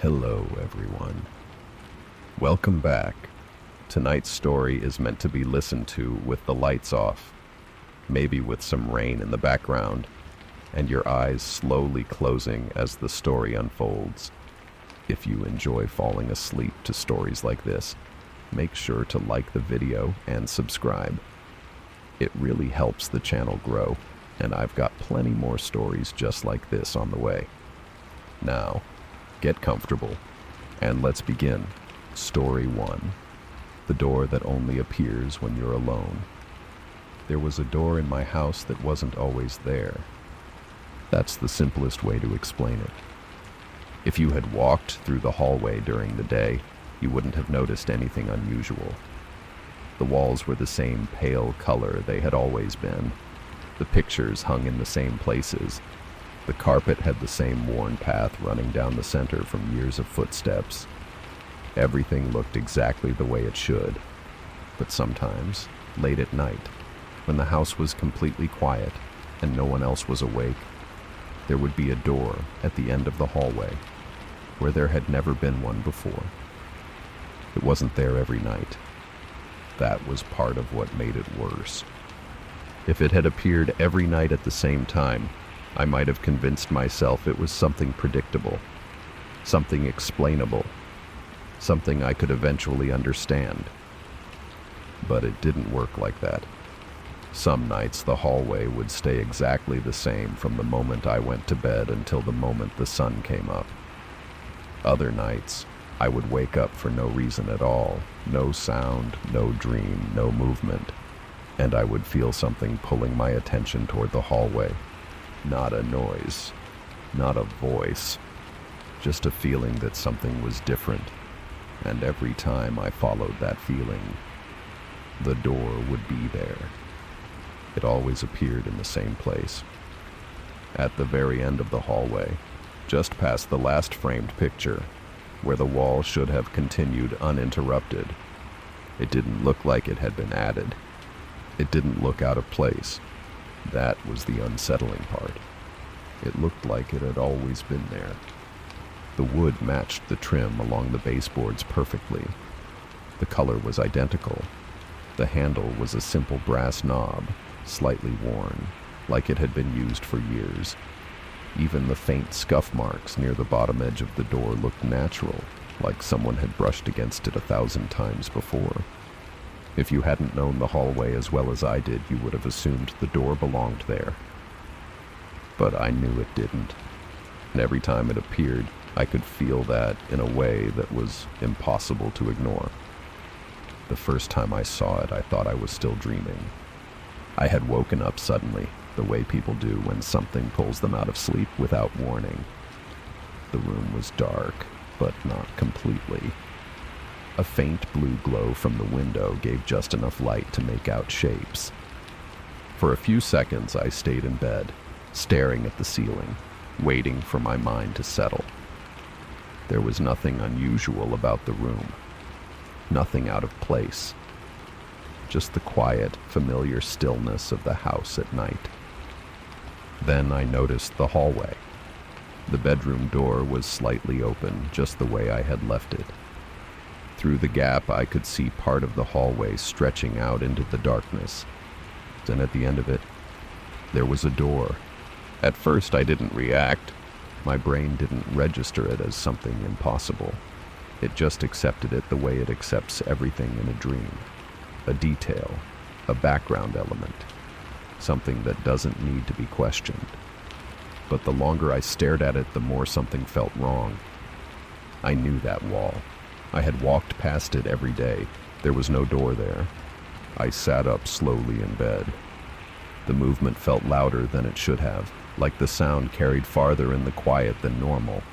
Hello, everyone. Welcome back. Tonight's story is meant to be listened to with the lights off, maybe with some rain in the background, and your eyes slowly closing as the story unfolds. If you enjoy falling asleep to stories like this, make sure to like the video and subscribe. It really helps the channel grow, and I've got plenty more stories just like this on the way. Now, get comfortable, and let's begin. Story 1. The door that only appears when you're alone. There was a door in my house that wasn't always there. That's the simplest way to explain it. If you had walked through the hallway during the day, you wouldn't have noticed anything unusual. The walls were the same pale color they had always been. The pictures hung in the same places. The carpet had the same worn path running down the center from years of footsteps. Everything looked exactly the way it should. But sometimes, late at night, when the house was completely quiet and no one else was awake, there would be a door at the end of the hallway where there had never been one before. It wasn't there every night. That was part of what made it worse. If it had appeared every night at the same time, I might have convinced myself it was something predictable, something explainable, something I could eventually understand. But it didn't work like that. Some nights the hallway would stay exactly the same from the moment I went to bed until the moment the sun came up. Other nights, I would wake up for no reason at all, no sound, no dream, no movement, and I would feel something pulling my attention toward the hallway. Not a noise, not a voice, just a feeling that something was different. And every time I followed that feeling, the door would be there. It always appeared in the same place. At the very end of the hallway, just past the last framed picture, where the wall should have continued uninterrupted. It didn't look like it had been added. It didn't look out of place. That was the unsettling part. It looked like it had always been there. The wood matched the trim along the baseboards perfectly. The color was identical. The handle was a simple brass knob, slightly worn, like it had been used for years. Even the faint scuff marks near the bottom edge of the door looked natural, like someone had brushed against it 1,000 times before. If you hadn't known the hallway as well as I did, you would have assumed the door belonged there. But I knew it didn't. And every time it appeared, I could feel that in a way that was impossible to ignore. The first time I saw it, I thought I was still dreaming. I had woken up suddenly, the way people do when something pulls them out of sleep without warning. The room was dark, but not completely. A faint blue glow from the window gave just enough light to make out shapes. For a few seconds, I stayed in bed, staring at the ceiling, waiting for my mind to settle. There was nothing unusual about the room, nothing out of place, just the quiet, familiar stillness of the house at night. Then I noticed the hallway. The bedroom door was slightly open, just the way I had left it. Through the gap, I could see part of the hallway stretching out into the darkness. And at the end of it, there was a door. At first, I didn't react. My brain didn't register it as something impossible. It just accepted it the way it accepts everything in a dream. A detail, a background element, something that doesn't need to be questioned. But the longer I stared at it, the more something felt wrong. I knew that wall. I had walked past it every day. There was no door there. I sat up slowly in bed. The movement felt louder than it should have, like the sound carried farther in the quiet than normal.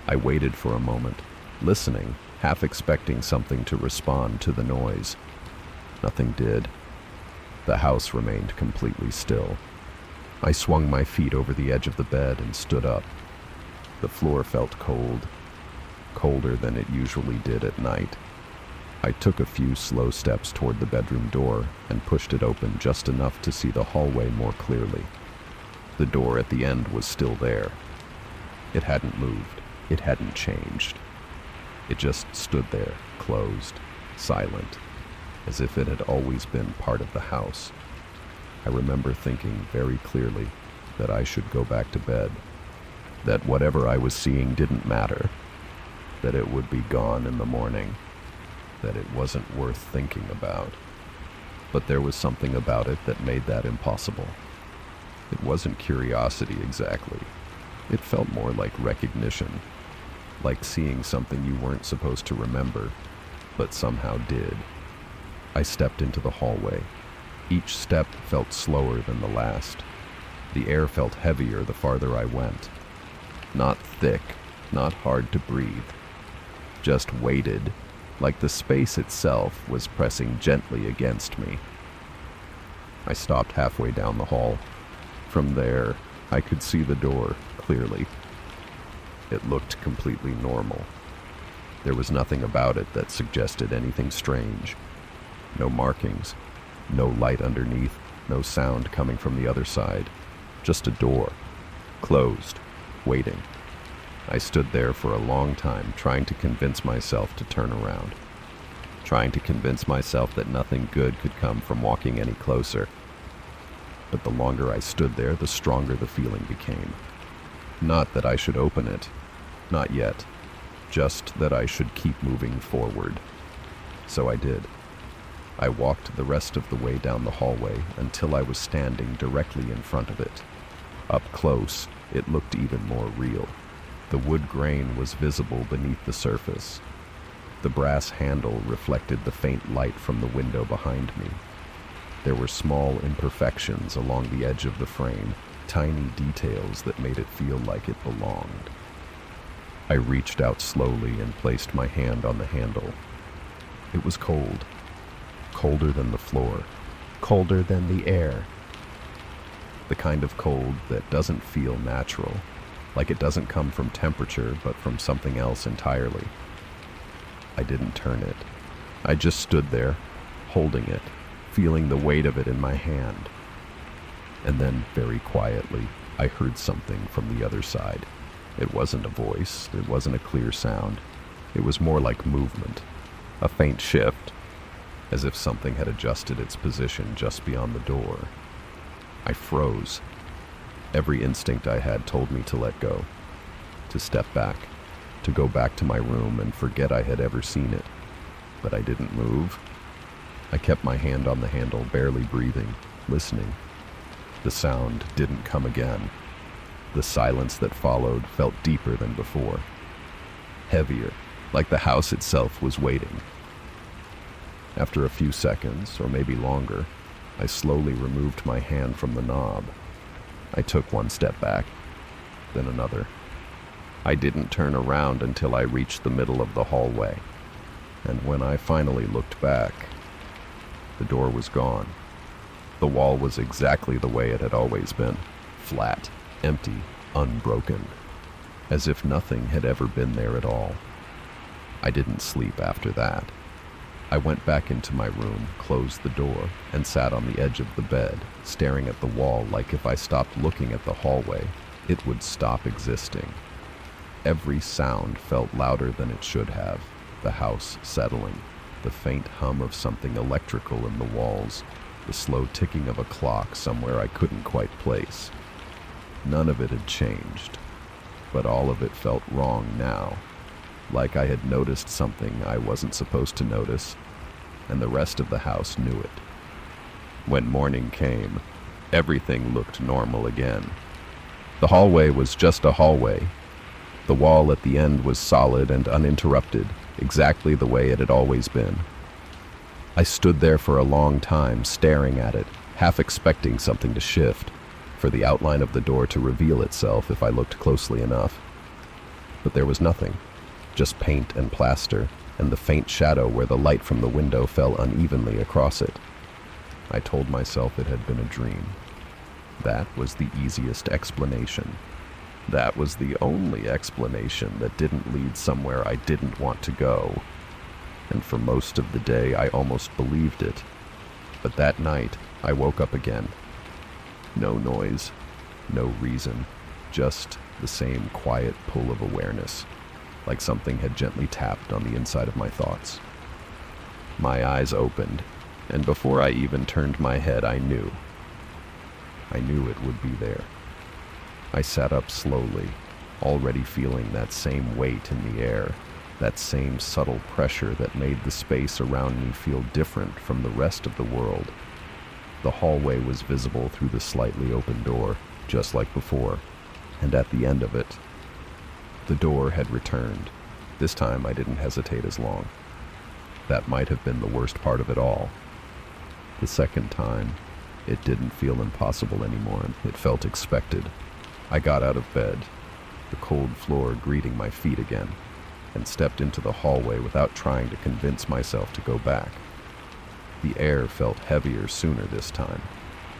I waited for a moment, listening, half expecting something to respond to the noise. Nothing did. The house remained completely still. I swung my feet over the edge of the bed and stood up. The floor felt cold, colder than it usually did at night. I took a few slow steps toward the bedroom door and pushed it open just enough to see the hallway more clearly. The door at the end was still there. It hadn't moved. It hadn't changed. It just stood there, closed, silent, as if it had always been part of the house. I remember thinking very clearly that I should go back to bed, that whatever I was seeing didn't matter, that it would be gone in the morning, that it wasn't worth thinking about. But there was something about it that made that impossible. It wasn't curiosity exactly. It felt more like recognition, like seeing something you weren't supposed to remember, but somehow did. I stepped into the hallway. Each step felt slower than the last. The air felt heavier the farther I went. Not thick, not hard to breathe. Just weighted, like the space itself was pressing gently against me. I stopped halfway down the hall. From there, I could see the door clearly. It looked completely normal. There was nothing about it that suggested anything strange. No markings, no light underneath, no sound coming from the other side. Just a door, closed, waiting. I stood there for a long time, trying to convince myself to turn around, trying to convince myself that nothing good could come from walking any closer. But the longer I stood there, the stronger the feeling became. Not that I should open it, not yet, just that I should keep moving forward. So I did. I walked the rest of the way down the hallway until I was standing directly in front of it. Up close, it looked even more real. The wood grain was visible beneath the surface. The brass handle reflected the faint light from the window behind me. There were small imperfections along the edge of the frame, tiny details that made it feel like it belonged. I reached out slowly and placed my hand on the handle. It was cold. Colder than the floor. Colder than the air. The kind of cold that doesn't feel natural, like it doesn't come from temperature but from something else entirely. I didn't turn it. I just stood there, holding it, feeling the weight of it in my hand. And then, very quietly, I heard something from the other side. It wasn't a voice, it wasn't a clear sound. It was more like movement, a faint shift, as if something had adjusted its position just beyond the door. I froze. Every instinct I had told me to let go, to step back, to go back to my room and forget I had ever seen it. But I didn't move. I kept my hand on the handle, barely breathing, listening. The sound didn't come again. The silence that followed felt deeper than before. Heavier, like the house itself was waiting. After a few seconds, or maybe longer, I slowly removed my hand from the knob. I took one step back, then another. I didn't turn around until I reached the middle of the hallway. And when I finally looked back, the door was gone. The wall was exactly the way it had always been, flat, empty, unbroken, as if nothing had ever been there at all. I didn't sleep after that. I went back into my room, closed the door, and sat on the edge of the bed, staring at the wall like if I stopped looking at the hallway, it would stop existing. Every sound felt louder than it should have, the house settling, the faint hum of something electrical in the walls, the slow ticking of a clock somewhere I couldn't quite place. None of it had changed, but all of it felt wrong now, like I had noticed something I wasn't supposed to notice, and the rest of the house knew it. When morning came, everything looked normal again. The hallway was just a hallway. The wall at the end was solid and uninterrupted, exactly the way it had always been. I stood there for a long time, staring at it, half expecting something to shift, for the outline of the door to reveal itself if I looked closely enough. But there was nothing, just paint and plaster, and the faint shadow where the light from the window fell unevenly across it. I told myself it had been a dream. That was the easiest explanation. That was the only explanation that didn't lead somewhere I didn't want to go. And for most of the day, I almost believed it. But that night, I woke up again. No noise, no reason, just the same quiet pull of awareness. like something had gently tapped on the inside of my thoughts. My eyes opened, and before I even turned my head, I knew. I knew it would be there. I sat up slowly, already feeling that same weight in the air, that same subtle pressure that made the space around me feel different from the rest of the world. The hallway was visible through the slightly open door, just like before, and at the end of it, the door had returned. This time I didn't hesitate as long. That might have been the worst part of it all. The second time, it didn't feel impossible anymore. It felt expected. I got out of bed, the cold floor greeting my feet again, and stepped into the hallway without trying to convince myself to go back. The air felt heavier sooner this time,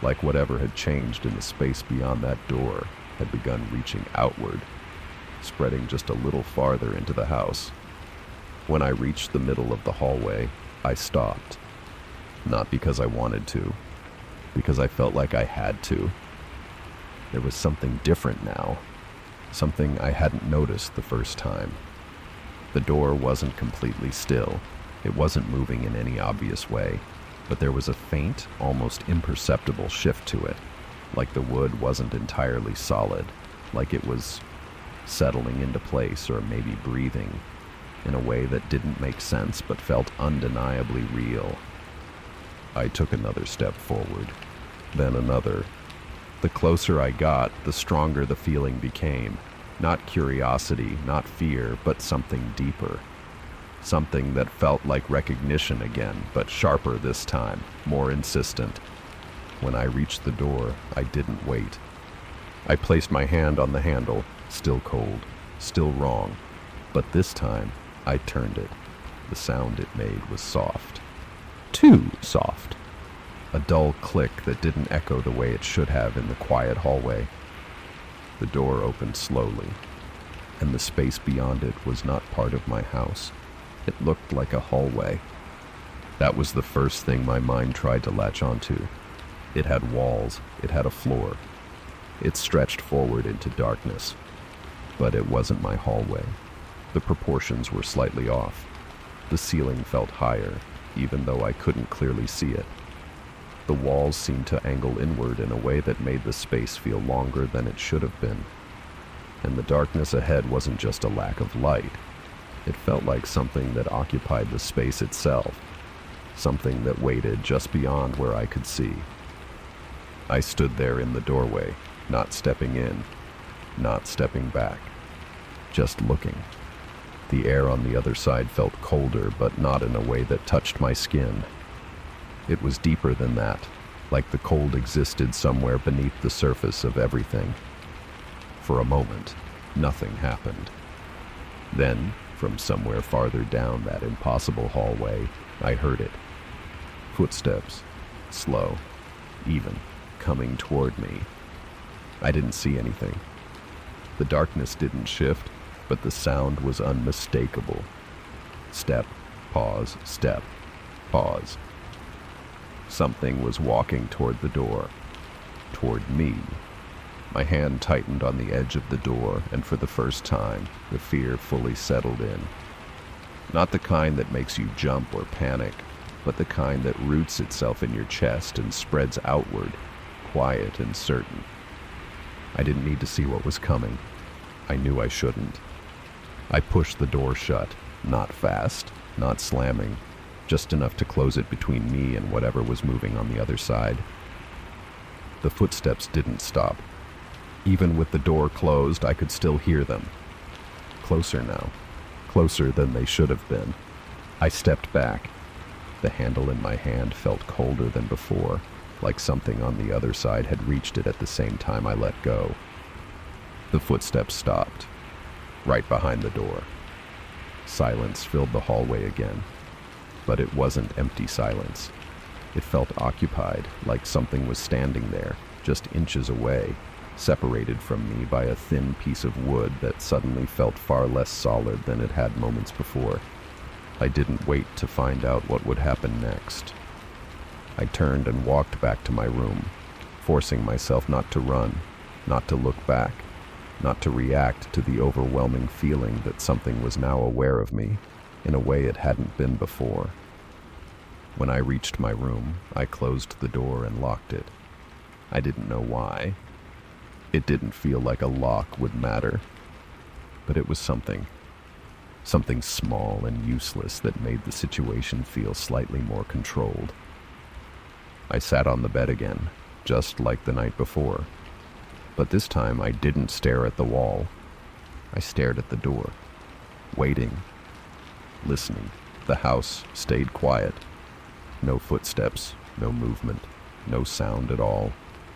like whatever had changed in the space beyond that door had begun reaching outward, spreading just a little farther into the house. When I reached the middle of the hallway, I stopped. Not because I wanted to, because I felt like I had to. There was something different now, something I hadn't noticed the first time. The door wasn't completely still. It wasn't moving in any obvious way, but there was a faint, almost imperceptible shift to it, like the wood wasn't entirely solid, like it was settling into place or maybe breathing in a way that didn't make sense but felt undeniably real. I took another step forward, then another. The closer I got, the stronger the feeling became. Not curiosity, not fear, but something deeper. Something that felt like recognition again, but sharper this time, more insistent. When I reached the door, I didn't wait. I placed my hand on the handle, still cold, still wrong, but this time I turned it. The sound it made was soft. Too soft. A dull click that didn't echo the way it should have in the quiet hallway. The door opened slowly, and the space beyond it was not part of my house. It looked like a hallway. That was the first thing my mind tried to latch onto. It had walls, it had a floor. It stretched forward into darkness. But it wasn't my hallway. The proportions were slightly off. The ceiling felt higher, even though I couldn't clearly see it. The walls seemed to angle inward in a way that made the space feel longer than it should have been. And the darkness ahead wasn't just a lack of light. It felt like something that occupied the space itself, something that waited just beyond where I could see. I stood there in the doorway, not stepping in, not stepping back, just looking. The air on the other side felt colder, but not in a way that touched my skin. It was deeper than that, like the cold existed somewhere beneath the surface of everything. For a moment, nothing happened. Then, from somewhere farther down that impossible hallway, I heard it. Footsteps, slow, even, coming toward me. I didn't see anything. The darkness didn't shift, but the sound was unmistakable. Step, pause, step, pause. Something was walking toward the door, toward me. My hand tightened on the edge of the door, and for the first time, the fear fully settled in. Not the kind that makes you jump or panic, but the kind that roots itself in your chest and spreads outward, quiet and certain. I didn't need to see what was coming. I knew I shouldn't. I pushed the door shut, not fast, not slamming, just enough to close it between me and whatever was moving on the other side. The footsteps didn't stop. Even with the door closed, I could still hear them. Closer now, closer than they should have been. I stepped back. The handle in my hand felt colder than before, like something on the other side had reached it at the same time I let go. The footsteps stopped, right behind the door. Silence filled the hallway again. But it wasn't empty silence. It felt occupied, like something was standing there, just inches away, separated from me by a thin piece of wood that suddenly felt far less solid than it had moments before. I didn't wait to find out what would happen next. I turned and walked back to my room, forcing myself not to run, not to look back, not to react to the overwhelming feeling that something was now aware of me in a way it hadn't been before. When I reached my room, I closed the door and locked it. I didn't know why. It didn't feel like a lock would matter, but it was something small and useless that made the situation feel slightly more controlled. I sat on the bed again, just like the night before, but this time I didn't stare at the wall. I stared at the door, waiting, listening. The house stayed quiet. No footsteps, no movement, no sound at all,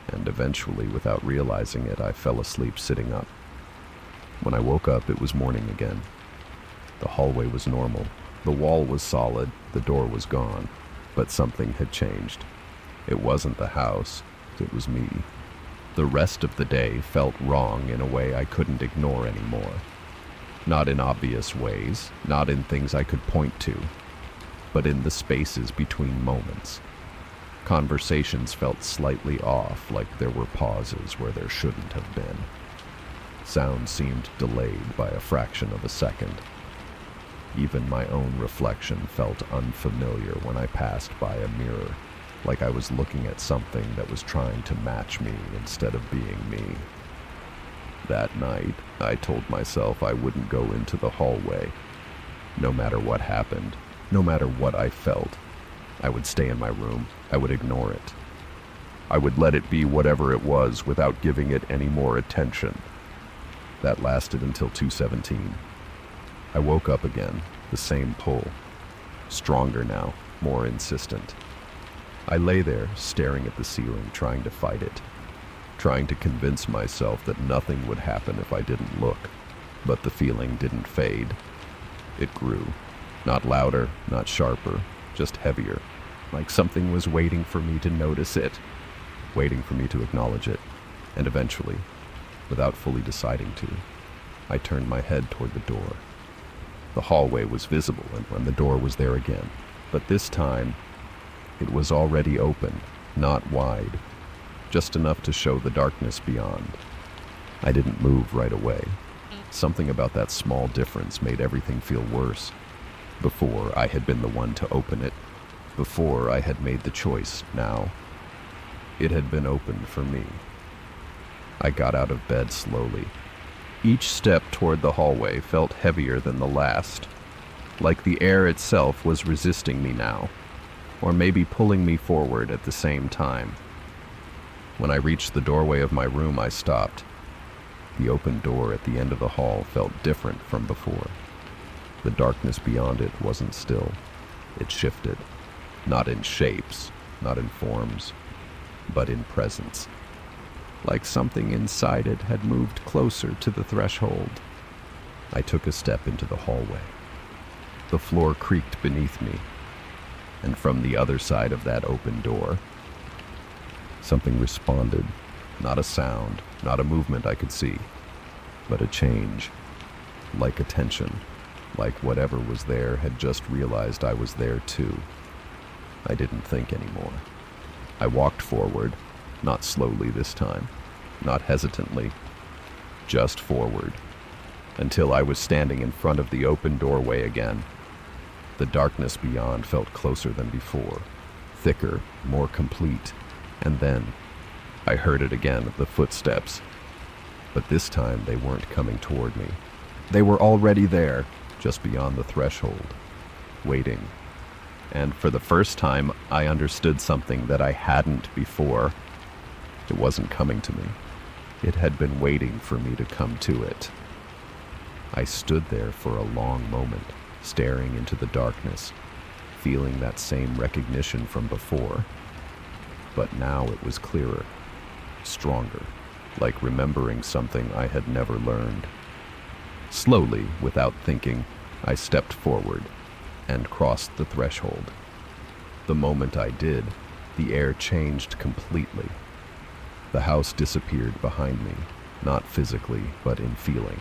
and eventually, without realizing it, I fell asleep sitting up. When I woke up, it was morning again. The hallway was normal. The wall was solid. The door was gone. But something had changed. It wasn't the house. It was me. The rest of the day felt wrong in a way I couldn't ignore anymore. Not in obvious ways, not in things I could point to, but in the spaces between moments. Conversations felt slightly off, like there were pauses where there shouldn't have been. Sound seemed delayed by a fraction of a second. Even my own reflection felt unfamiliar when I passed by a mirror, like I was looking at something that was trying to match me instead of being me. That night, I told myself I wouldn't go into the hallway. No matter what happened, no matter what I felt, I would stay in my room. I would ignore it. I would let it be whatever it was without giving it any more attention. That lasted until 2:17. I woke up again, the same pull. Stronger now, more insistent. I lay there, staring at the ceiling, trying to fight it. Trying to convince myself that nothing would happen if I didn't look. But the feeling didn't fade. It grew. Not louder, not sharper, just heavier. Like something was waiting for me to notice it. Waiting for me to acknowledge it. And eventually, without fully deciding to, I turned my head toward the door. The hallway was visible, and when the door was there again. But this time, it was already open, not wide, just enough to show the darkness beyond. I didn't move right away. Something about that small difference made everything feel worse. Before, I had been the one to open it. Before, I had made the choice. Now, it had been opened for me. I got out of bed slowly. Each step toward the hallway felt heavier than the last, like the air itself was resisting me now, or maybe pulling me forward at the same time. When I reached the doorway of my room, I stopped. The open door at the end of the hall felt different from before. The darkness beyond it wasn't still. It shifted, not in shapes, not in forms, but in presence. Like something inside it had moved closer to the threshold. I took a step into the hallway. The floor creaked beneath me, and from the other side of that open door, something responded. Not a sound, not a movement I could see, but a change, like attention, like whatever was there had just realized I was there too. I didn't think anymore. I walked forward, not slowly this time, not hesitantly, just forward, until I was standing in front of the open doorway again. The darkness beyond felt closer than before, thicker, more complete, and then I heard it again, the footsteps. But this time they weren't coming toward me. They were already there, just beyond the threshold, waiting. And for the first time, I understood something that I hadn't before. It wasn't coming to me. It had been waiting for me to come to it. I stood there for a long moment, staring into the darkness, feeling that same recognition from before. But now it was clearer, stronger, like remembering something I had never learned. Slowly, without thinking, I stepped forward and crossed the threshold. The moment I did, the air changed completely. The house disappeared behind me, not physically, but in feeling.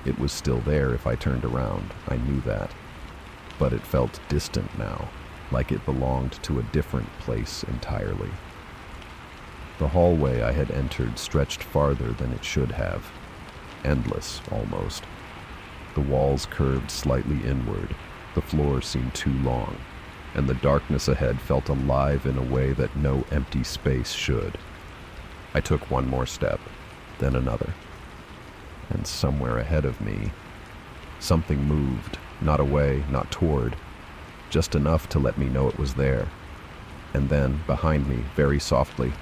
It was still there if I turned around, I knew that. But it felt distant now, like it belonged to a different place entirely. The hallway I had entered stretched farther than it should have, endless almost. The walls curved slightly inward, the floor seemed too long, and the darkness ahead felt alive in a way that no empty space should. I took one more step, then another, and somewhere ahead of me, something moved, not away, not toward, just enough to let me know it was there. And then, behind me, very softly,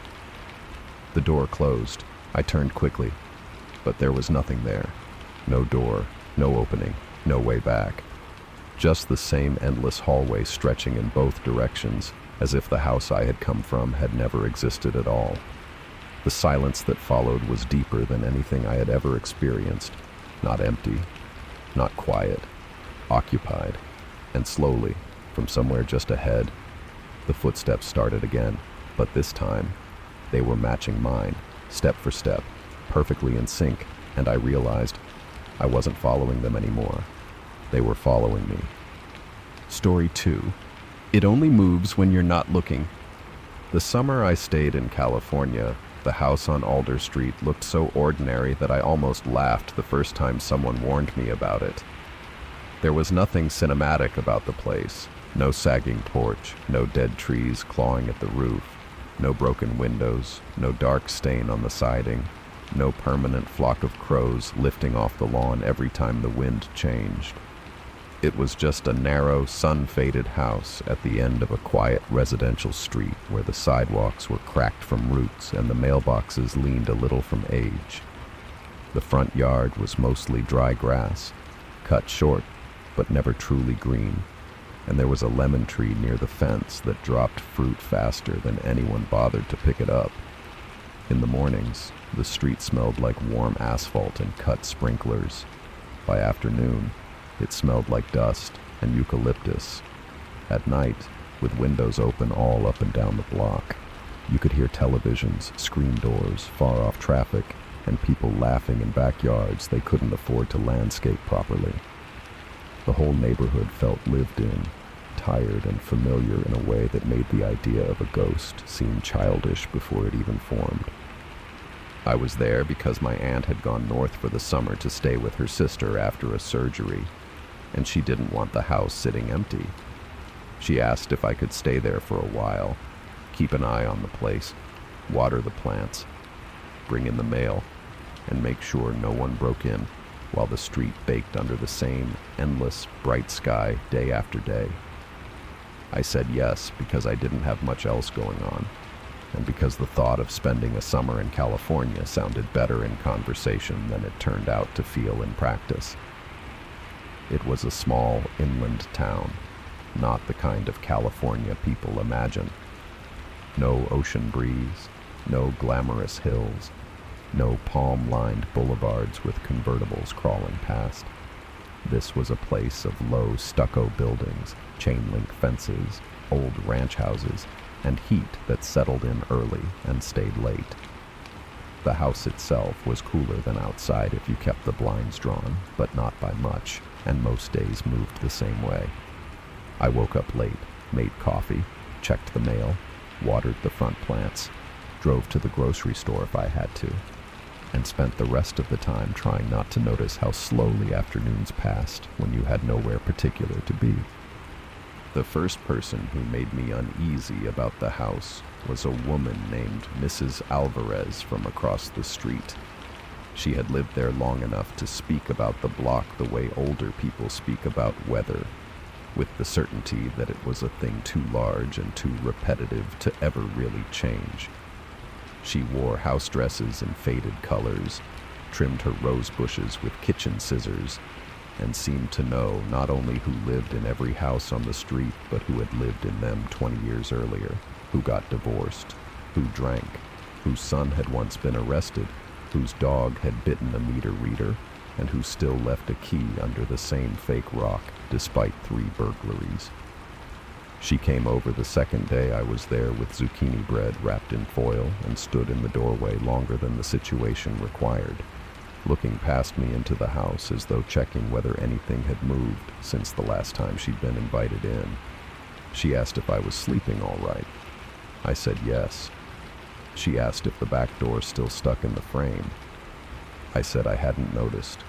the door closed. I turned quickly, but there was nothing there. No door, no opening, no way back. Just the same endless hallway stretching in both directions, as if the house I had come from had never existed at all. The silence that followed was deeper than anything I had ever experienced. Not empty, not quiet, occupied. And slowly, from somewhere just ahead, the footsteps started again, but this time, they were matching mine, step for step, perfectly in sync, and I realized I wasn't following them anymore. They were following me. Story 2. It only moves when you're not looking. The summer I stayed in California, the house on Alder Street looked so ordinary that I almost laughed the first time someone warned me about it. There was nothing cinematic about the place. No sagging porch, no dead trees clawing at the roof, no broken windows, no dark stain on the siding, no permanent flock of crows lifting off the lawn every time the wind changed. It was just a narrow, sun-faded house at the end of a quiet residential street where the sidewalks were cracked from roots and the mailboxes leaned a little from age. The front yard was mostly dry grass, cut short but never truly green, and there was a lemon tree near the fence that dropped fruit faster than anyone bothered to pick it up. In the mornings, the street smelled like warm asphalt and cut sprinklers. By afternoon, it smelled like dust and eucalyptus. At night, with windows open all up and down the block, you could hear televisions, screen doors, far-off traffic, and people laughing in backyards they couldn't afford to landscape properly. The whole neighborhood felt lived in, tired and familiar in a way that made the idea of a ghost seem childish before it even formed. I was there because my aunt had gone north for the summer to stay with her sister after a surgery, and she didn't want the house sitting empty. She asked if I could stay there for a while, keep an eye on the place, water the plants, bring in the mail, and make sure no one broke in, while the street baked under the same endless, bright sky day after day. I said yes because I didn't have much else going on, and because the thought of spending a summer in California sounded better in conversation than it turned out to feel in practice. It was a small inland town, not the kind of California people imagine. No ocean breeze, no glamorous hills, no palm-lined boulevards with convertibles crawling past. This was a place of low stucco buildings, chain-link fences, old ranch houses, and heat that settled in early and stayed late. The house itself was cooler than outside if you kept the blinds drawn, but not by much, and most days moved the same way. I woke up late, made coffee, checked the mail, watered the front plants, drove to the grocery store if I had to, and spent the rest of the time trying not to notice how slowly afternoons passed when you had nowhere particular to be. The first person who made me uneasy about the house was a woman named Mrs. Alvarez from across the street. She had lived there long enough to speak about the block the way older people speak about weather, with the certainty that it was a thing too large and too repetitive to ever really change. She wore house dresses in faded colors, trimmed her rose bushes with kitchen scissors, and seemed to know not only who lived in every house on the street, but who had lived in them 20 years earlier, who got divorced, who drank, whose son had once been arrested, whose dog had bitten a meter reader, and who still left a key under the same fake rock despite 3 burglaries. She came over the second day I was there with zucchini bread wrapped in foil and stood in the doorway longer than the situation required, looking past me into the house as though checking whether anything had moved since the last time she'd been invited in. She asked if I was sleeping all right. I said yes. She asked if the back door still stuck in the frame. I said I hadn't noticed.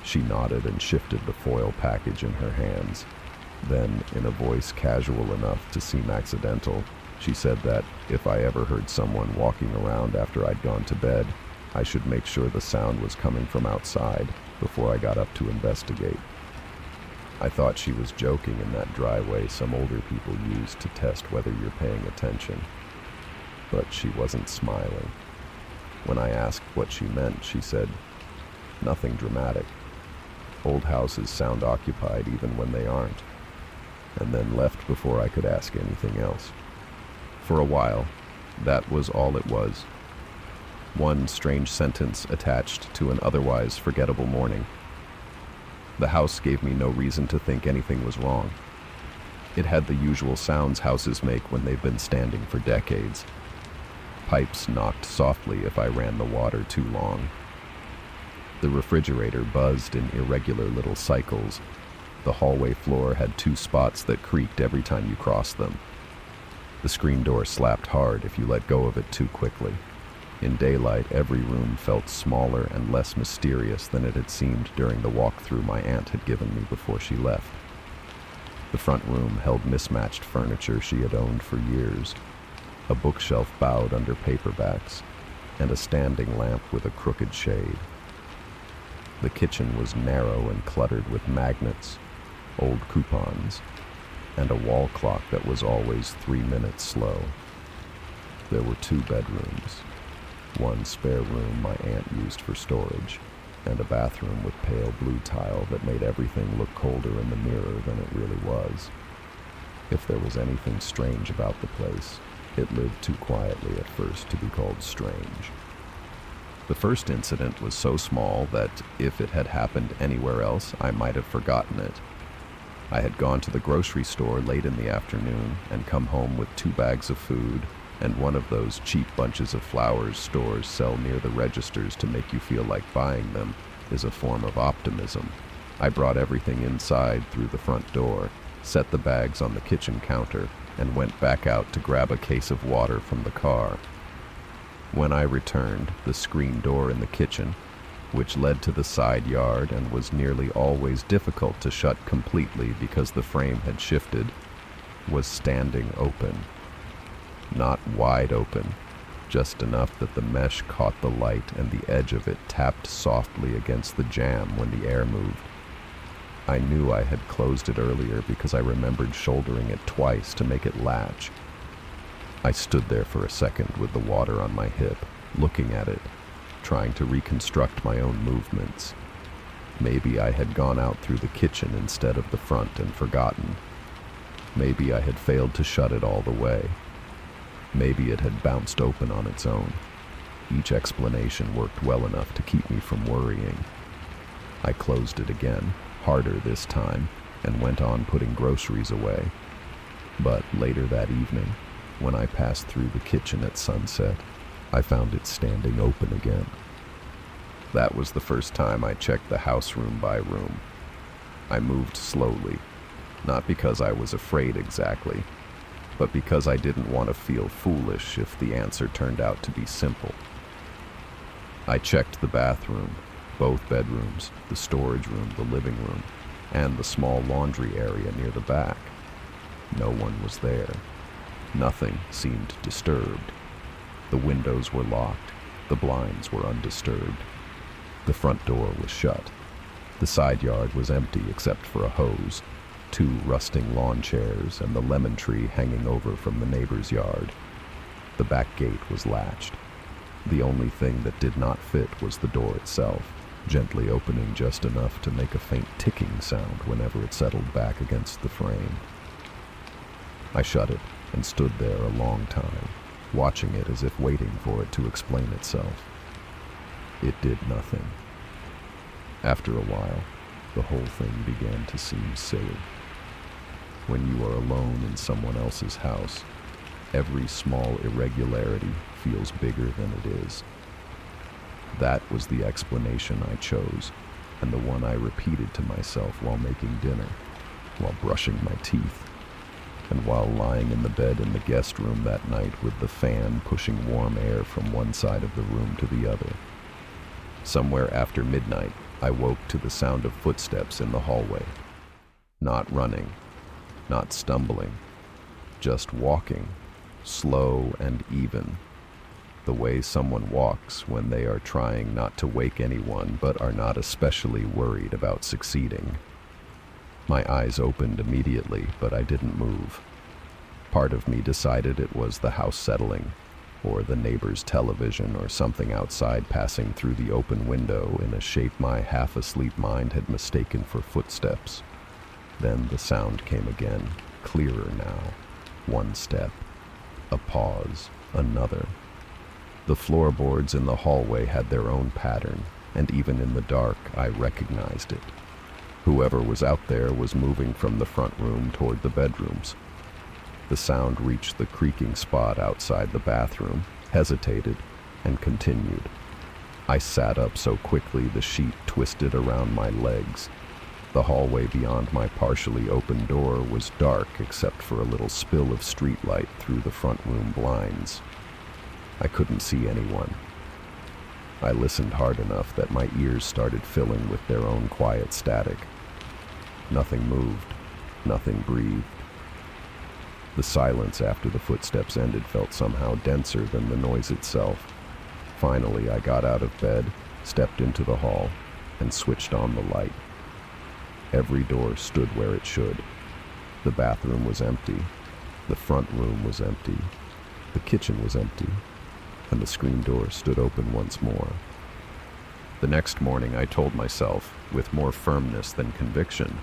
She nodded and shifted the foil package in her hands. Then, in a voice casual enough to seem accidental, she said that if I ever heard someone walking around after I'd gone to bed, I should make sure the sound was coming from outside before I got up to investigate. I thought she was joking in that dry way some older people use to test whether you're paying attention. But she wasn't smiling. When I asked what she meant, she said, "Nothing dramatic. Old houses sound occupied even when they aren't," and then left before I could ask anything else. For a while, that was all it was. One strange sentence attached to an otherwise forgettable morning. The house gave me no reason to think anything was wrong. It had the usual sounds houses make when they've been standing for decades. Pipes knocked softly if I ran the water too long. The refrigerator buzzed in irregular little cycles. The hallway floor had two spots that creaked every time you crossed them. The screen door slapped hard if you let go of it too quickly. In daylight, every room felt smaller and less mysterious than it had seemed during the walkthrough my aunt had given me before she left. The front room held mismatched furniture she had owned for years, a bookshelf bowed under paperbacks, and a standing lamp with a crooked shade. The kitchen was narrow and cluttered with magnets, old coupons, and a wall clock that was always 3 minutes slow. There were 2 bedrooms, one spare room my aunt used for storage, and a bathroom with pale blue tile that made everything look colder in the mirror than it really was. If there was anything strange about the place, it lived too quietly at first to be called strange. The first incident was so small that if it had happened anywhere else, I might have forgotten it. I had gone to the grocery store late in the afternoon and come home with 2 bags of food and one of those cheap bunches of flowers stores sell near the registers to make you feel like buying them is a form of optimism. I brought everything inside through the front door, set the bags on the kitchen counter, and went back out to grab a case of water from the car. When I returned, the screen door in the kitchen, which led to the side yard and was nearly always difficult to shut completely because the frame had shifted, was standing open. Not wide open, just enough that the mesh caught the light and the edge of it tapped softly against the jamb when the air moved. I knew I had closed it earlier because I remembered shouldering it twice to make it latch. I stood there for a second with the water on my hip, looking at it, trying to reconstruct my own movements. Maybe I had gone out through the kitchen instead of the front and forgotten. Maybe I had failed to shut it all the way. Maybe it had bounced open on its own. Each explanation worked well enough to keep me from worrying. I closed it again, harder this time, and went on putting groceries away. But later that evening, when I passed through the kitchen at sunset, I found it standing open again. That was the first time I checked the house room by room. I moved slowly, not because I was afraid exactly, but because I didn't want to feel foolish if the answer turned out to be simple. I checked the bathroom, both bedrooms, the storage room, the living room, and the small laundry area near the back. No one was there. Nothing seemed disturbed. The windows were locked. The blinds were undisturbed. The front door was shut. The side yard was empty except for a hose, 2 rusting lawn chairs, and the lemon tree hanging over from the neighbor's yard. The back gate was latched. The only thing that did not fit was the door itself, gently opening just enough to make a faint ticking sound whenever it settled back against the frame. I shut it and stood there a long time, watching it as if waiting for it to explain itself. It did nothing. After a while, the whole thing began to seem silly. When you are alone in someone else's house, every small irregularity feels bigger than it is. That was the explanation I chose, and the one I repeated to myself while making dinner, while brushing my teeth, and while lying in the bed in the guest room that night with the fan pushing warm air from one side of the room to the other. Somewhere after midnight, I woke to the sound of footsteps in the hallway. Not running, not stumbling, just walking, slow and even, the way someone walks when they are trying not to wake anyone but are not especially worried about succeeding. My eyes opened immediately, but I didn't move. Part of me decided it was the house settling, or the neighbor's television, or something outside passing through the open window in a shape my half-asleep mind had mistaken for footsteps. Then the sound came again, clearer now. One step, a pause, another. The floorboards in the hallway had their own pattern, and even in the dark, I recognized it. Whoever was out there was moving from the front room toward the bedrooms. The sound reached the creaking spot outside the bathroom, hesitated, and continued. I sat up so quickly the sheet twisted around my legs. The hallway beyond my partially open door was dark except for a little spill of streetlight through the front room blinds. I couldn't see anyone. I listened hard enough that my ears started filling with their own quiet static. Nothing moved, nothing breathed. The silence after the footsteps ended felt somehow denser than the noise itself. Finally, I got out of bed, stepped into the hall, and switched on the light. Every door stood where it should. The bathroom was empty, the front room was empty, the kitchen was empty, and the screen door stood open once more. The next morning I told myself, with more firmness than conviction,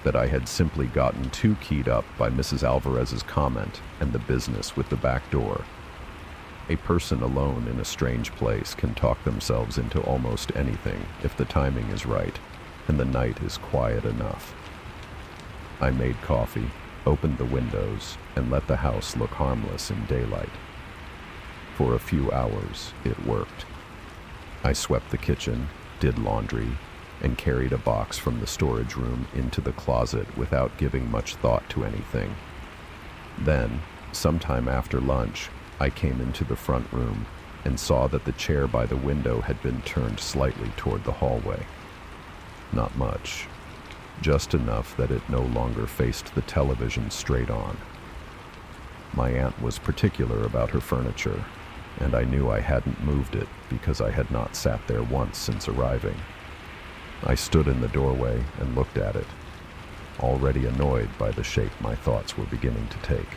that I had simply gotten too keyed up by Mrs. Alvarez's comment and the business with the back door. A person alone in a strange place can talk themselves into almost anything if the timing is right and the night is quiet enough. I made coffee, opened the windows, and let the house look harmless in daylight. For a few hours, it worked. I swept the kitchen, did laundry, and carried a box from the storage room into the closet without giving much thought to anything. Then, sometime after lunch, I came into the front room and saw that the chair by the window had been turned slightly toward the hallway. Not much, just enough that it no longer faced the television straight on. My aunt was particular about her furniture, and I knew I hadn't moved it because I had not sat there once since arriving. I stood in the doorway and looked at it, already annoyed by the shape my thoughts were beginning to take.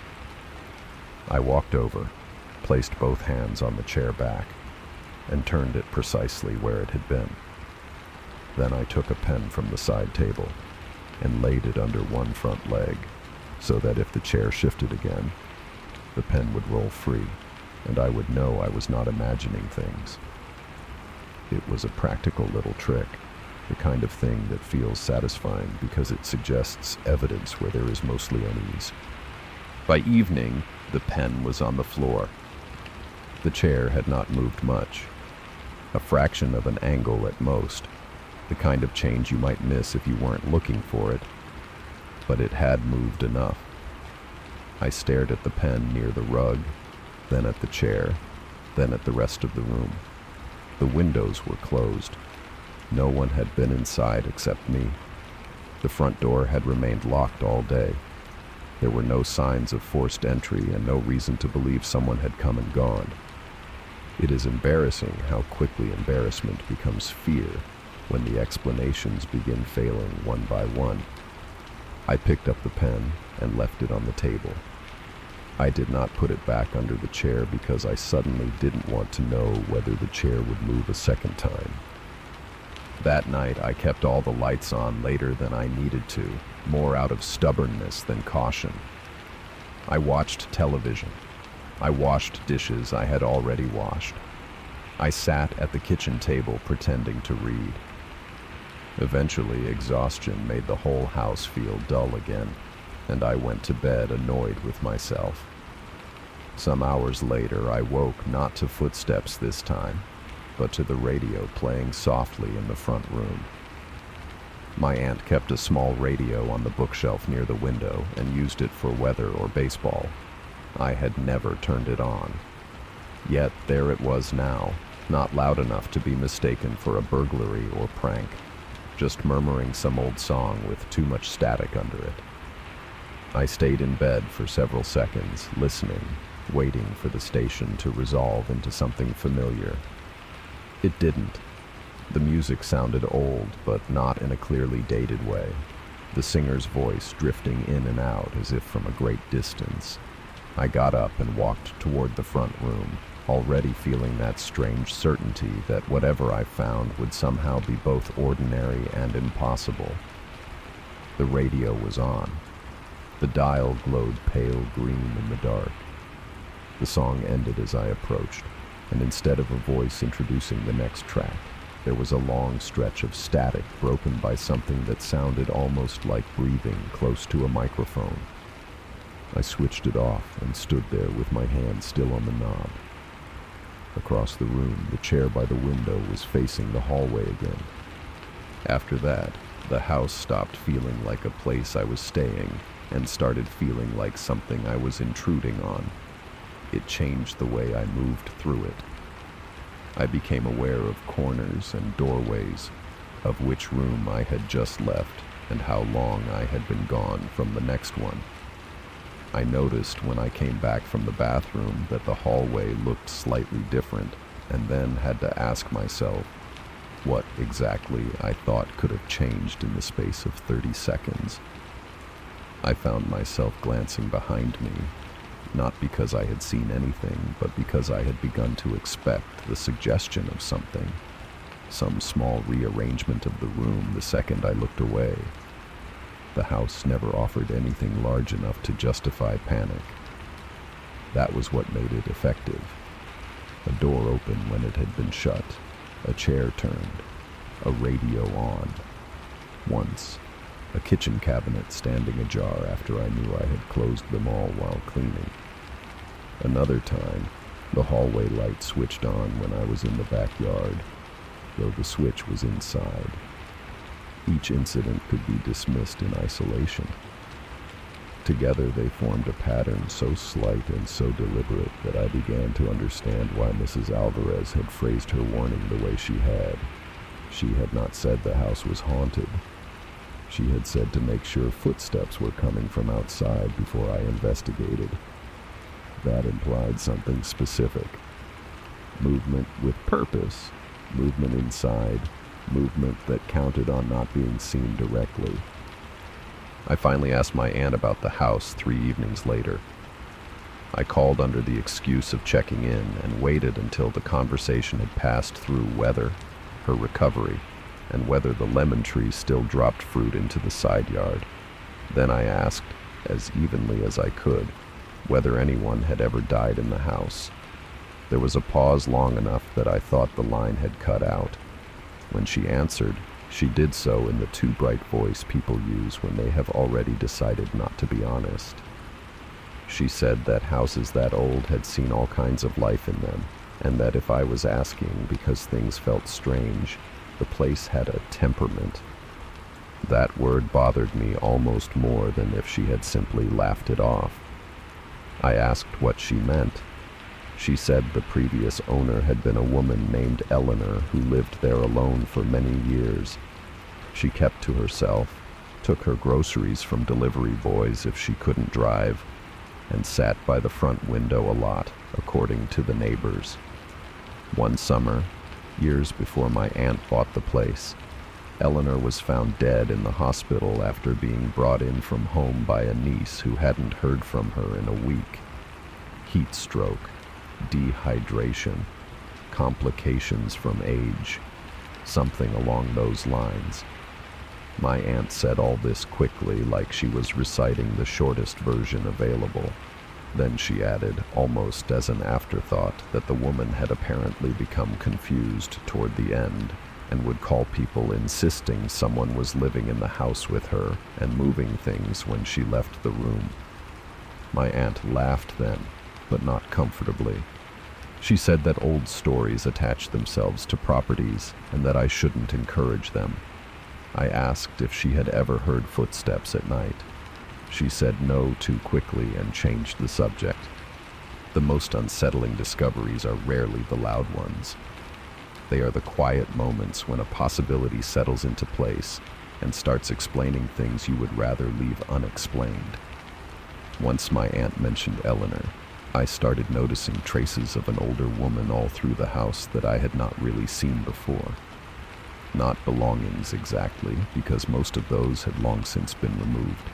I walked over, placed both hands on the chair back, and turned it precisely where it had been. Then I took a pen from the side table and laid it under one front leg, so that if the chair shifted again, the pen would roll free, and I would know I was not imagining things. It was a practical little trick, the kind of thing that feels satisfying because it suggests evidence where there is mostly unease. By evening, the pen was on the floor. The chair had not moved much, a fraction of an angle at most, the kind of change you might miss if you weren't looking for it, but it had moved enough. I stared at the pen near the rug, then at the chair, then at the rest of the room. The windows were closed. No one had been inside except me. The front door had remained locked all day. There were no signs of forced entry and no reason to believe someone had come and gone. It is embarrassing how quickly embarrassment becomes fear when the explanations begin failing one by one. I picked up the pen and left it on the table. I did not put it back under the chair because I suddenly didn't want to know whether the chair would move a second time. That night, I kept all the lights on later than I needed to, more out of stubbornness than caution. I watched television. I washed dishes I had already washed. I sat at the kitchen table pretending to read. Eventually, exhaustion made the whole house feel dull again, and I went to bed annoyed with myself. Some hours later, I woke not to footsteps this time, but to the radio playing softly in the front room. My aunt kept a small radio on the bookshelf near the window and used it for weather or baseball. I had never turned it on. Yet there it was now, not loud enough to be mistaken for a burglary or prank, just murmuring some old song with too much static under it. I stayed in bed for several seconds, listening, waiting for the station to resolve into something familiar. It didn't. The music sounded old, but not in a clearly dated way, the singer's voice drifting in and out as if from a great distance. I got up and walked toward the front room, already feeling that strange certainty that whatever I found would somehow be both ordinary and impossible. The radio was on. The dial glowed pale green in the dark. The song ended as I approached, and instead of a voice introducing the next track, there was a long stretch of static broken by something that sounded almost like breathing close to a microphone. I switched it off and stood there with my hand still on the knob. Across the room, the chair by the window was facing the hallway again. After that, the house stopped feeling like a place I was staying and started feeling like something I was intruding on. It changed the way I moved through it. I became aware of corners and doorways, of which room I had just left and how long I had been gone from the next one. I noticed when I came back from the bathroom that the hallway looked slightly different, and then had to ask myself what exactly I thought could have changed in the space of 30 seconds. I found myself glancing behind me, not because I had seen anything, but because I had begun to expect the suggestion of something, some small rearrangement of the room the second I looked away. The house never offered anything large enough to justify panic. That was what made it effective. A door opened when it had been shut, a chair turned, a radio on. Once, a kitchen cabinet standing ajar after I knew I had closed them all while cleaning. Another time, the hallway light switched on when I was in the backyard, though the switch was inside. Each incident could be dismissed in isolation. Together they formed a pattern so slight and so deliberate that I began to understand why Mrs. Alvarez had phrased her warning the way she had. She had not said the house was haunted. She had said to make sure footsteps were coming from outside before I investigated. That implied something specific. Movement with purpose, movement inside, movement that counted on not being seen directly. I finally asked my aunt about the house 3 evenings later. I called under the excuse of checking in and waited until the conversation had passed through weather, her recovery, and whether the lemon tree still dropped fruit into the side yard. Then I asked, as evenly as I could, whether anyone had ever died in the house. There was a pause long enough that I thought the line had cut out. When she answered, she did so in the too bright voice people use when they have already decided not to be honest. She said that houses that old had seen all kinds of life in them, and that if I was asking because things felt strange, the place had a temperament. That word bothered me almost more than if she had simply laughed it off. I asked what she meant. She said the previous owner had been a woman named Eleanor who lived there alone for many years. She kept to herself, took her groceries from delivery boys if she couldn't drive, and sat by the front window a lot, according to the neighbors. One summer, years before my aunt bought the place, Eleanor was found dead in the hospital after being brought in from home by a niece who hadn't heard from her in a week. Heat stroke, dehydration, complications from age, something along those lines. My aunt said all this quickly, like she was reciting the shortest version available. Then she added, almost as an afterthought, that the woman had apparently become confused toward the end and would call people insisting someone was living in the house with her and moving things when she left the room. My aunt laughed then, but not comfortably. She said that old stories attach themselves to properties and that I shouldn't encourage them. I asked if she had ever heard footsteps at night. She said no too quickly and changed the subject. The most unsettling discoveries are rarely the loud ones. They are the quiet moments when a possibility settles into place and starts explaining things you would rather leave unexplained. Once my aunt mentioned Eleanor, I started noticing traces of an older woman all through the house that I had not really seen before. Not belongings exactly, because most of those had long since been removed,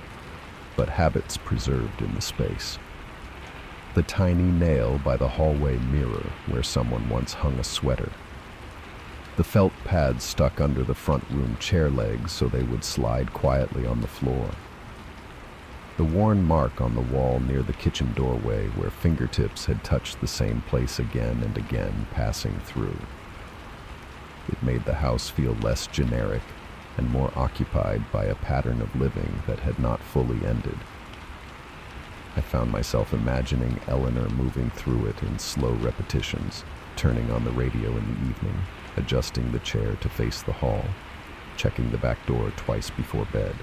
but habits preserved in the space. The tiny nail by the hallway mirror where someone once hung a sweater. The felt pads stuck under the front room chair legs so they would slide quietly on the floor. The worn mark on the wall near the kitchen doorway where fingertips had touched the same place again and again, passing through. It made the house feel less generic and more occupied by a pattern of living that had not fully ended. I found myself imagining Eleanor moving through it in slow repetitions, turning on the radio in the evening, adjusting the chair to face the hall, checking the back door twice before bed.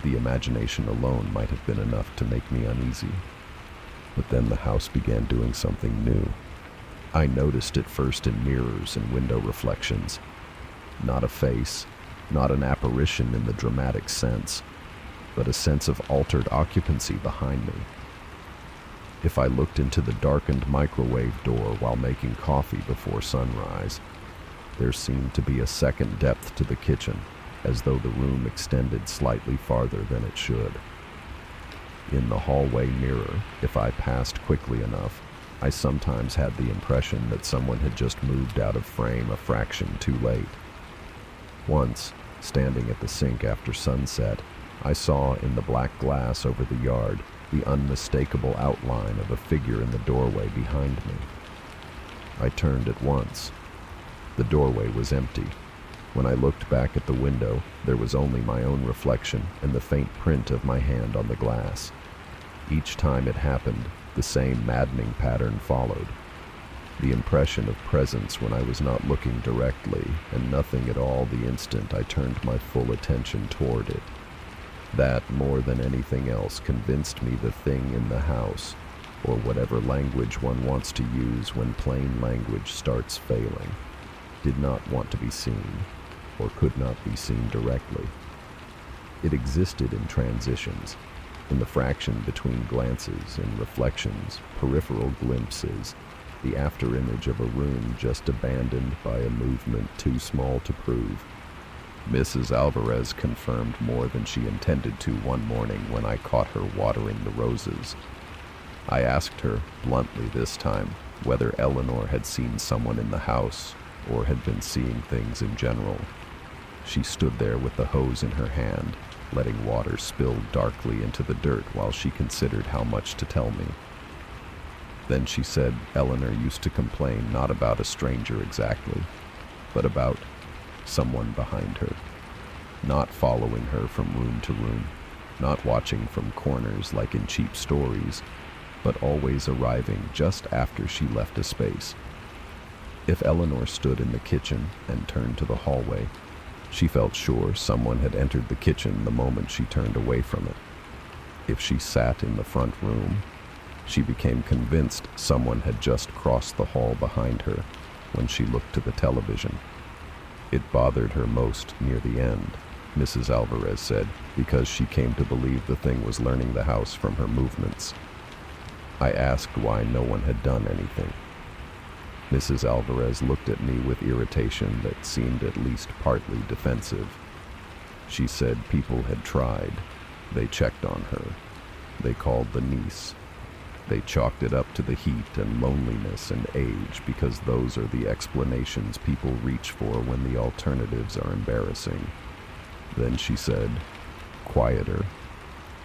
The imagination alone might have been enough to make me uneasy. But then the house began doing something new. I noticed it first in mirrors and window reflections. Not a face, not an apparition in the dramatic sense, but a sense of altered occupancy behind me. If I looked into the darkened microwave door while making coffee before sunrise, there seemed to be a second depth to the kitchen, as though the room extended slightly farther than it should. In the hallway mirror, if I passed quickly enough, I sometimes had the impression that someone had just moved out of frame a fraction too late. Once, standing at the sink after sunset, I saw in the black glass over the yard the unmistakable outline of a figure in the doorway behind me. I turned at once. The doorway was empty. When I looked back at the window, there was only my own reflection and the faint print of my hand on the glass. Each time it happened, the same maddening pattern followed. The impression of presence when I was not looking directly, and nothing at all the instant I turned my full attention toward it. That, more than anything else, convinced me the thing in the house, or whatever language one wants to use when plain language starts failing, did not want to be seen, or could not be seen directly. It existed in transitions, in the fraction between glances and reflections, peripheral glimpses, the afterimage of a room just abandoned by a movement too small to prove. Mrs. Alvarez confirmed more than she intended to one morning when I caught her watering the roses. I asked her, bluntly this time, whether Eleanor had seen someone in the house or had been seeing things in general. She stood there with the hose in her hand, letting water spill darkly into the dirt while she considered how much to tell me. Then she said Eleanor used to complain not about a stranger exactly, but about someone behind her, not following her from room to room, not watching from corners like in cheap stories, but always arriving just after she left a space. If Eleanor stood in the kitchen and turned to the hallway, she felt sure someone had entered the kitchen the moment she turned away from it. If she sat in the front room, she became convinced someone had just crossed the hall behind her when she looked to the television. It bothered her most near the end, Mrs. Alvarez said, because she came to believe the thing was learning the house from her movements. I asked why no one had done anything. Mrs. Alvarez looked at me with irritation that seemed at least partly defensive. She said people had tried. They checked on her. They called the niece. They chalked it up to the heat and loneliness and age because those are the explanations people reach for when the alternatives are embarrassing. Then she said, quieter,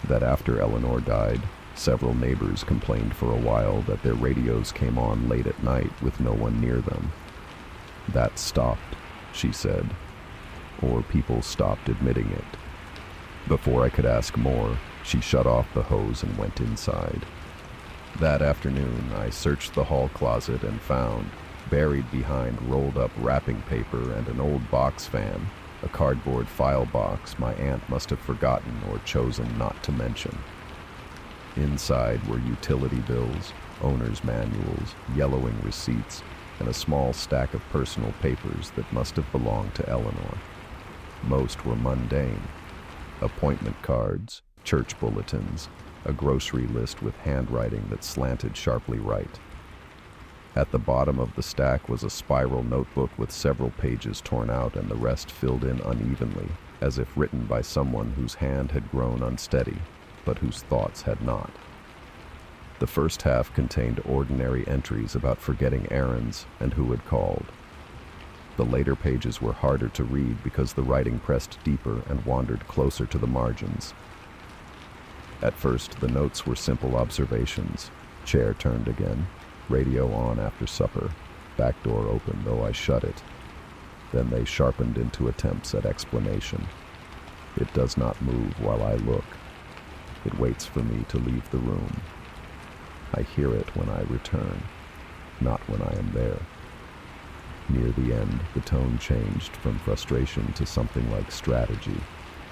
that after Eleanor died, several neighbors complained for a while that their radios came on late at night with no one near them. That stopped, she said, or people stopped admitting it. Before I could ask more, she shut off the hose and went inside. That afternoon, I searched the hall closet and found, buried behind rolled-up wrapping paper and an old box fan, a cardboard file box my aunt must have forgotten or chosen not to mention. Inside were utility bills, owner's manuals, yellowing receipts, and a small stack of personal papers that must have belonged to Eleanor. Most were mundane: appointment cards, church bulletins, a grocery list with handwriting that slanted sharply right. At the bottom of the stack was a spiral notebook with several pages torn out and the rest filled in unevenly, as if written by someone whose hand had grown unsteady, but whose thoughts had not. The first half contained ordinary entries about forgetting errands and who had called. The later pages were harder to read because the writing pressed deeper and wandered closer to the margins. At first, the notes were simple observations. Chair turned again, radio on after supper, back door open though I shut it. Then they sharpened into attempts at explanation. It does not move while I look. It waits for me to leave the room. I hear it when I return, not when I am there. Near the end, the tone changed from frustration to something like strategy.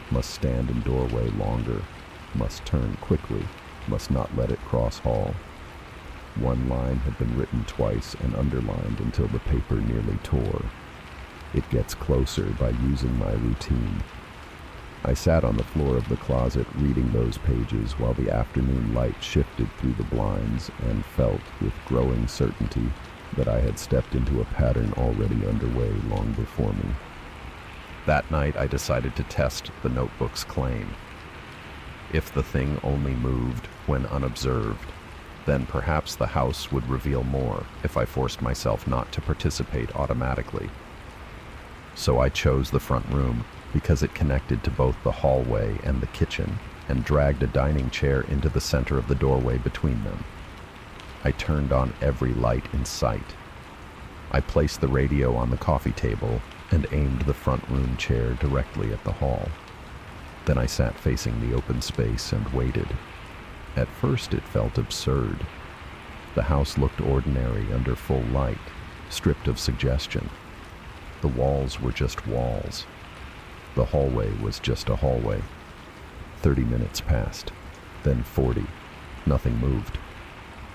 Must stand in doorway longer, must turn quickly, must not let it cross hall. One line had been written twice and underlined until the paper nearly tore. It gets closer by using my routine. I sat on the floor of the closet reading those pages while the afternoon light shifted through the blinds and felt with growing certainty that I had stepped into a pattern already underway long before me. That night I decided to test the notebook's claim. If the thing only moved when unobserved, then perhaps the house would reveal more if I forced myself not to participate automatically. So I chose the front room because it connected to both the hallway and the kitchen, and dragged a dining chair into the center of the doorway between them. I turned on every light in sight. I placed the radio on the coffee table and aimed the front room chair directly at the hall. Then I sat facing the open space and waited. At first it felt absurd. The house looked ordinary under full light, stripped of suggestion. The walls were just walls. The hallway was just a hallway. 30 minutes passed, then 40. Nothing moved.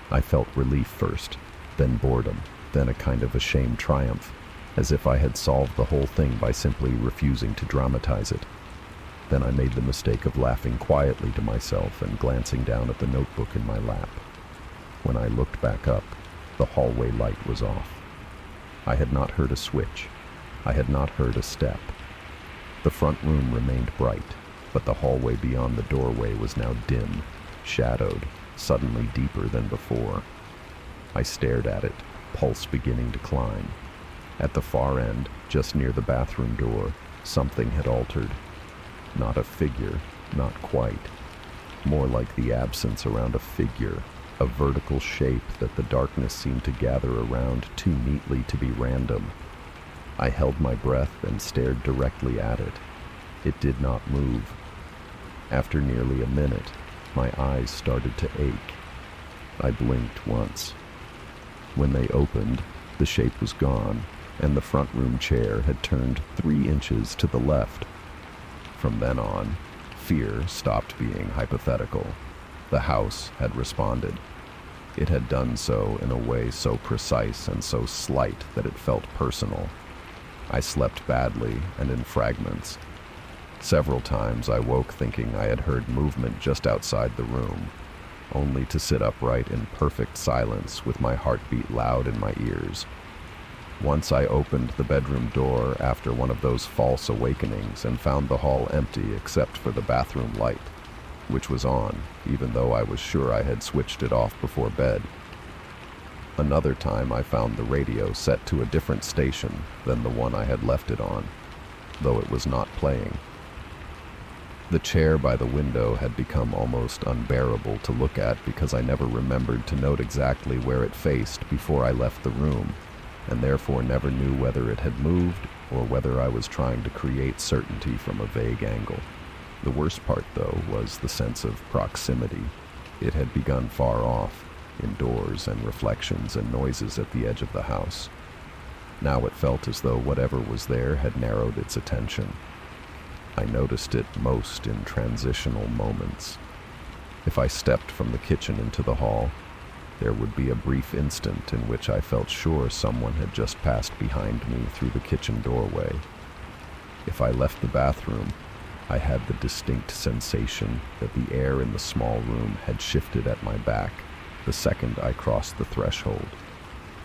I felt relief first, then boredom, then a kind of ashamed triumph, as if I had solved the whole thing by simply refusing to dramatize it. Then I made the mistake of laughing quietly to myself and glancing down at the notebook in my lap. When I looked back up, the hallway light was off. I had not heard a switch. I had not heard a step. The front room remained bright, but the hallway beyond the doorway was now dim, shadowed, suddenly deeper than before. I stared at it, pulse beginning to climb. At the far end, just near the bathroom door, something had altered. Not a figure, not quite. More like the absence around a figure, a vertical shape that the darkness seemed to gather around too neatly to be random. I held my breath and stared directly at it. It did not move. After nearly a minute, my eyes started to ache. I blinked once. When they opened, the shape was gone, and the front room chair had turned 3 inches to the left. From then on, fear stopped being hypothetical. The house had responded. It had done so in a way so precise and so slight that it felt personal. I slept badly and in fragments. Several times I woke thinking I had heard movement just outside the room, only to sit upright in perfect silence with my heartbeat loud in my ears. Once I opened the bedroom door after one of those false awakenings and found the hall empty except for the bathroom light, which was on, even though I was sure I had switched it off before bed. Another time I found the radio set to a different station than the one I had left it on, though it was not playing. The chair by the window had become almost unbearable to look at because I never remembered to note exactly where it faced before I left the room, and therefore never knew whether it had moved or whether I was trying to create certainty from a vague angle. The worst part, though, was the sense of proximity. It had begun far off, indoors and reflections and noises at the edge of the house. Now it felt as though whatever was there had narrowed its attention. I noticed it most in transitional moments. If I stepped from the kitchen into the hall, There would be a brief instant in which I felt sure someone had just passed behind me through the kitchen doorway. If I left the bathroom, I had the distinct sensation that the air in the small room had shifted at my back the second I crossed the threshold.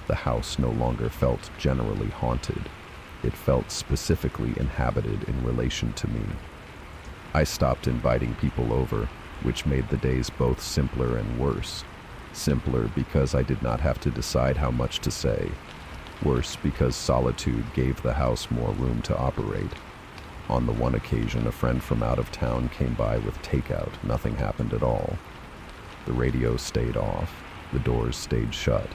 The house no longer felt generally haunted. It felt specifically inhabited in relation to me. I stopped inviting people over, which made the days both simpler and worse. Simpler because I did not have to decide how much to say. Worse because solitude gave the house more room to operate. On the one occasion, a friend from out of town came by with takeout. Nothing happened at all. The radio stayed off. The doors stayed shut.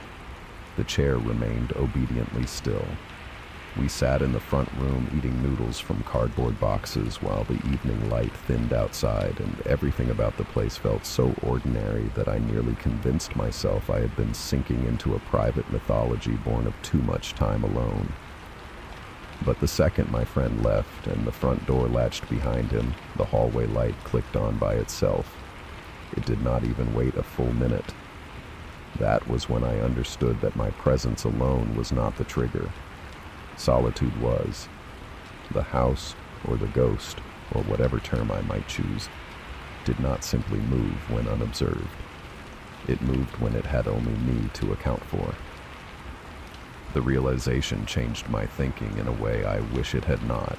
The chair remained obediently still. We sat in the front room eating noodles from cardboard boxes while the evening light thinned outside, and everything about the place felt so ordinary that I nearly convinced myself I had been sinking into a private mythology born of too much time alone. But the second my friend left and the front door latched behind him, the hallway light clicked on by itself. It did not even wait a full minute. That was when I understood that my presence alone was not the trigger. Solitude was. The house, or the ghost, or whatever term I might choose, did not simply move when unobserved. It moved when it had only me to account for. The realization changed my thinking in a way I wish it had not.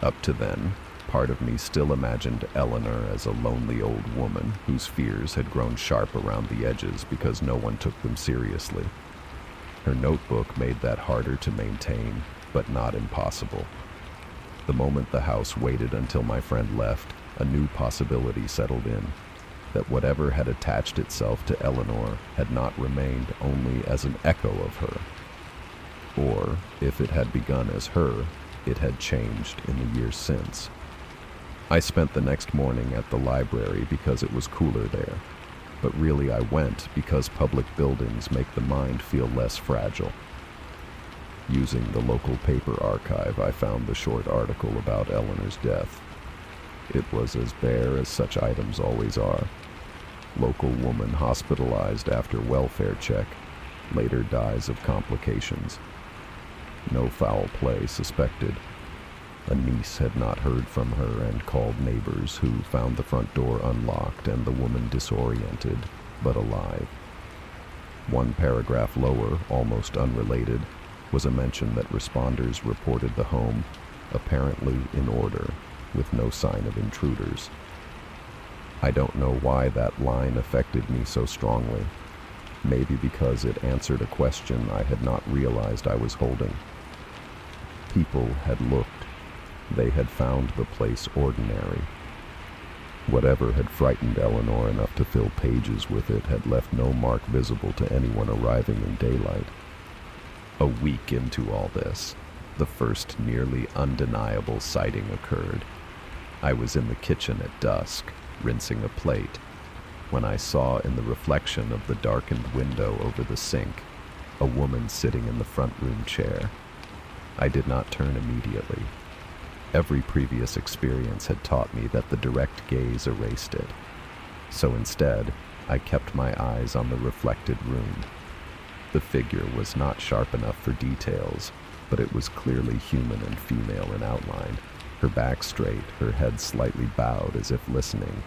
Up to then, part of me still imagined Eleanor as a lonely old woman whose fears had grown sharp around the edges because no one took them seriously. Her notebook made that harder to maintain, but not impossible. The moment the house waited until my friend left, a new possibility settled in, that whatever had attached itself to Eleanor had not remained only as an echo of her. Or, if it had begun as her, it had changed in the years since. I spent the next morning at the library because it was cooler there, but really I went because public buildings make the mind feel less fragile. Using the local paper archive, I found the short article about Eleanor's death. It was as bare as such items always are. Local woman hospitalized after welfare check, later dies of complications. No foul play suspected. A niece had not heard from her and called neighbors who found the front door unlocked and the woman disoriented, but alive. One paragraph lower, almost unrelated, was a mention that responders reported the home, apparently in order, with no sign of intruders. I don't know why that line affected me so strongly. Maybe because it answered a question I had not realized I was holding. People had looked. They had found the place ordinary. Whatever had frightened Eleanor enough to fill pages with it had left no mark visible to anyone arriving in daylight. A week into all this, the first nearly undeniable sighting occurred. I was in the kitchen at dusk, rinsing a plate, when I saw in the reflection of the darkened window over the sink a woman sitting in the front room chair. I did not turn immediately. Every previous experience had taught me that the direct gaze erased it. So instead, I kept my eyes on the reflected room. The figure was not sharp enough for details, but it was clearly human and female in outline, her back straight, her head slightly bowed as if listening.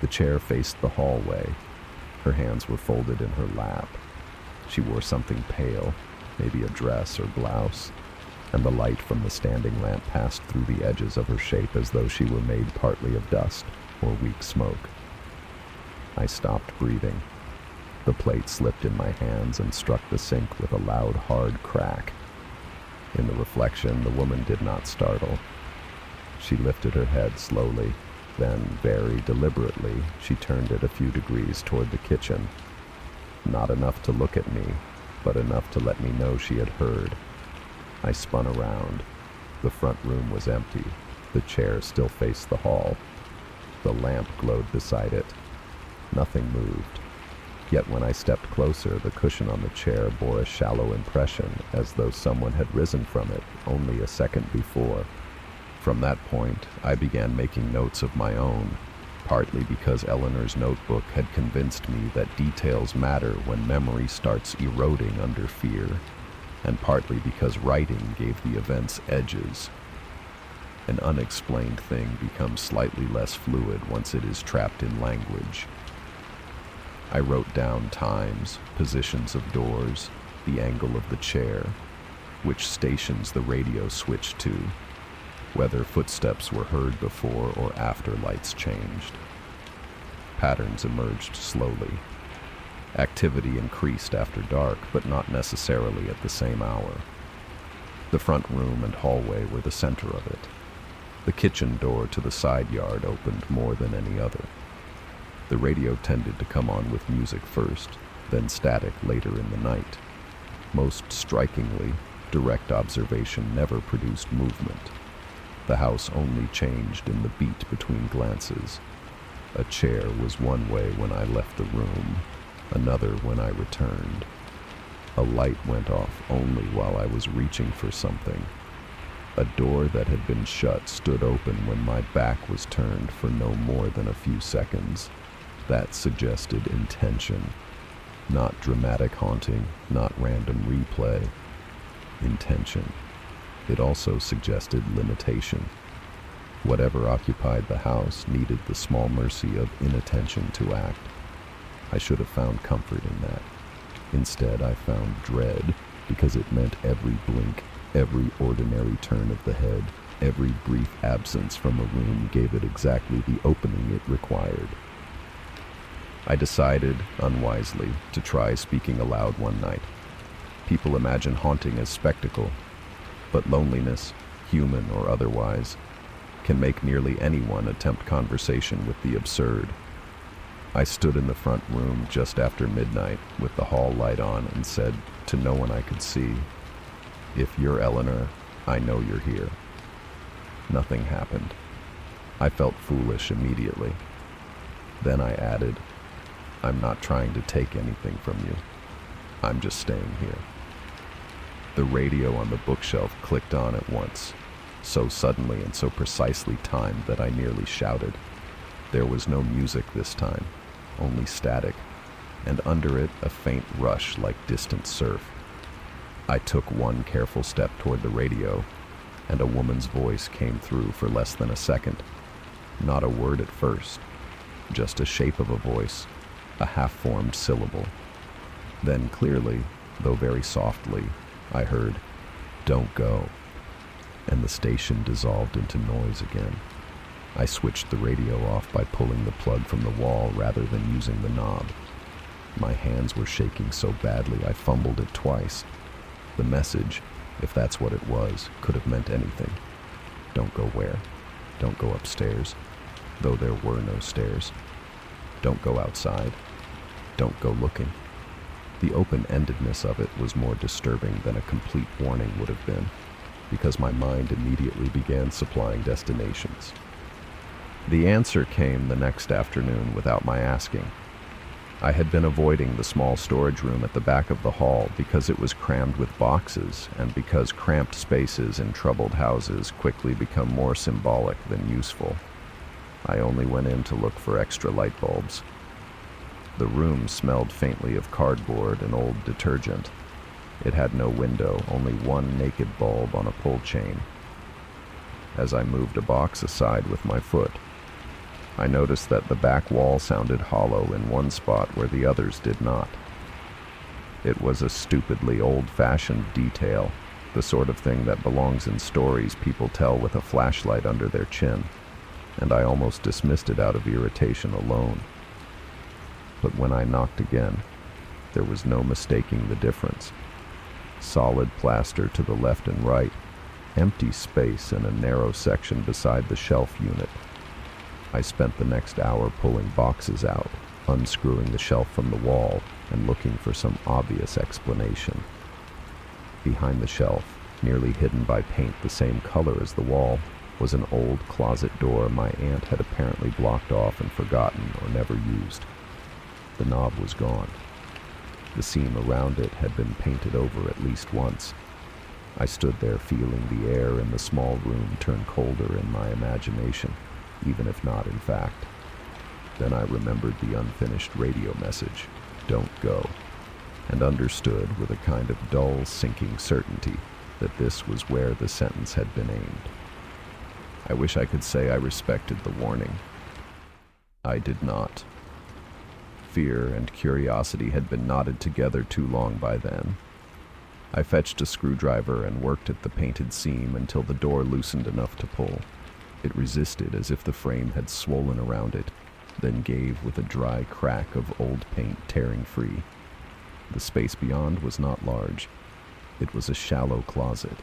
The chair faced the hallway. Her hands were folded in her lap. She wore something pale, maybe a dress or blouse, and the light from the standing lamp passed through the edges of her shape as though she were made partly of dust or weak smoke. I stopped breathing. The plate slipped in my hands and struck the sink with a loud, hard crack. In the reflection, the woman did not startle. She lifted her head slowly, then, very deliberately, she turned it a few degrees toward the kitchen. Not enough to look at me, but enough to let me know she had heard. I spun around. The front room was empty. The chair still faced the hall. The lamp glowed beside it. Nothing moved. Yet when I stepped closer, the cushion on the chair bore a shallow impression, as though someone had risen from it only a second before. From that point, I began making notes of my own, partly because Eleanor's notebook had convinced me that details matter when memory starts eroding under fear, and partly because writing gave the events edges. An unexplained thing becomes slightly less fluid once it is trapped in language. I wrote down times, positions of doors, the angle of the chair, which stations the radio switched to, whether footsteps were heard before or after lights changed. Patterns emerged slowly. Activity increased after dark, but not necessarily at the same hour. The front room and hallway were the center of it. The kitchen door to the side yard opened more than any other. The radio tended to come on with music first, then static later in the night. Most strikingly, direct observation never produced movement. The house only changed in the beat between glances. A chair was one way when I left the room, another when I returned. A light went off only while I was reaching for something. A door that had been shut stood open when my back was turned for no more than a few seconds. That suggested intention. Not dramatic haunting, not random replay. Intention. It also suggested limitation. Whatever occupied the house needed the small mercy of inattention to act. I should have found comfort in that. Instead, I found dread, because it meant every blink, every ordinary turn of the head, every brief absence from a room gave it exactly the opening it required. I decided, unwisely, to try speaking aloud one night. People imagine haunting as spectacle, but loneliness, human or otherwise, can make nearly anyone attempt conversation with the absurd. I stood in the front room just after midnight with the hall light on and said to no one I could see, "If you're Eleanor, I know you're here." Nothing happened. I felt foolish immediately. Then I added, "I'm not trying to take anything from you. I'm just staying here." The radio on the bookshelf clicked on at once, so suddenly and so precisely timed that I nearly shouted. There was no music this time, only static, and under it a faint rush like distant surf. I took one careful step toward the radio, and a woman's voice came through for less than a second. Not a word at first, just a shape of a voice, a half-formed syllable. Then clearly, though very softly, I heard, "Don't go," and the station dissolved into noise again. I switched the radio off by pulling the plug from the wall rather than using the knob. My hands were shaking so badly I fumbled it twice. The message, if that's what it was, could have meant anything. Don't go where? Don't go upstairs, though there were no stairs. Don't go outside. Don't go looking. The open-endedness of it was more disturbing than a complete warning would have been, because my mind immediately began supplying destinations. The answer came the next afternoon without my asking. I had been avoiding the small storage room at the back of the hall because it was crammed with boxes, and because cramped spaces in troubled houses quickly become more symbolic than useful. I only went in to look for extra light bulbs. The room smelled faintly of cardboard and old detergent. It had no window, only one naked bulb on a pull chain. As I moved a box aside with my foot, I noticed that the back wall sounded hollow in one spot where the others did not. It was a stupidly old-fashioned detail, the sort of thing that belongs in stories people tell with a flashlight under their chin, and I almost dismissed it out of irritation alone. But when I knocked again, there was no mistaking the difference. Solid plaster to the left and right, empty space and a narrow section beside the shelf unit. I spent the next hour pulling boxes out, unscrewing the shelf from the wall, and looking for some obvious explanation. Behind the shelf, nearly hidden by paint the same color as the wall, was an old closet door my aunt had apparently blocked off and forgotten or never used. The knob was gone. The seam around it had been painted over at least once. I stood there feeling the air in the small room turn colder in my imagination, even if not in fact. Then I remembered the unfinished radio message, "Don't go," and understood with a kind of dull, sinking certainty that this was where the sentence had been aimed. I wish I could say I respected the warning. I did not. Fear and curiosity had been knotted together too long by then. I fetched a screwdriver and worked at the painted seam until the door loosened enough to pull. It resisted as if the frame had swollen around it, then gave with a dry crack of old paint tearing free. The space beyond was not large. It was a shallow closet,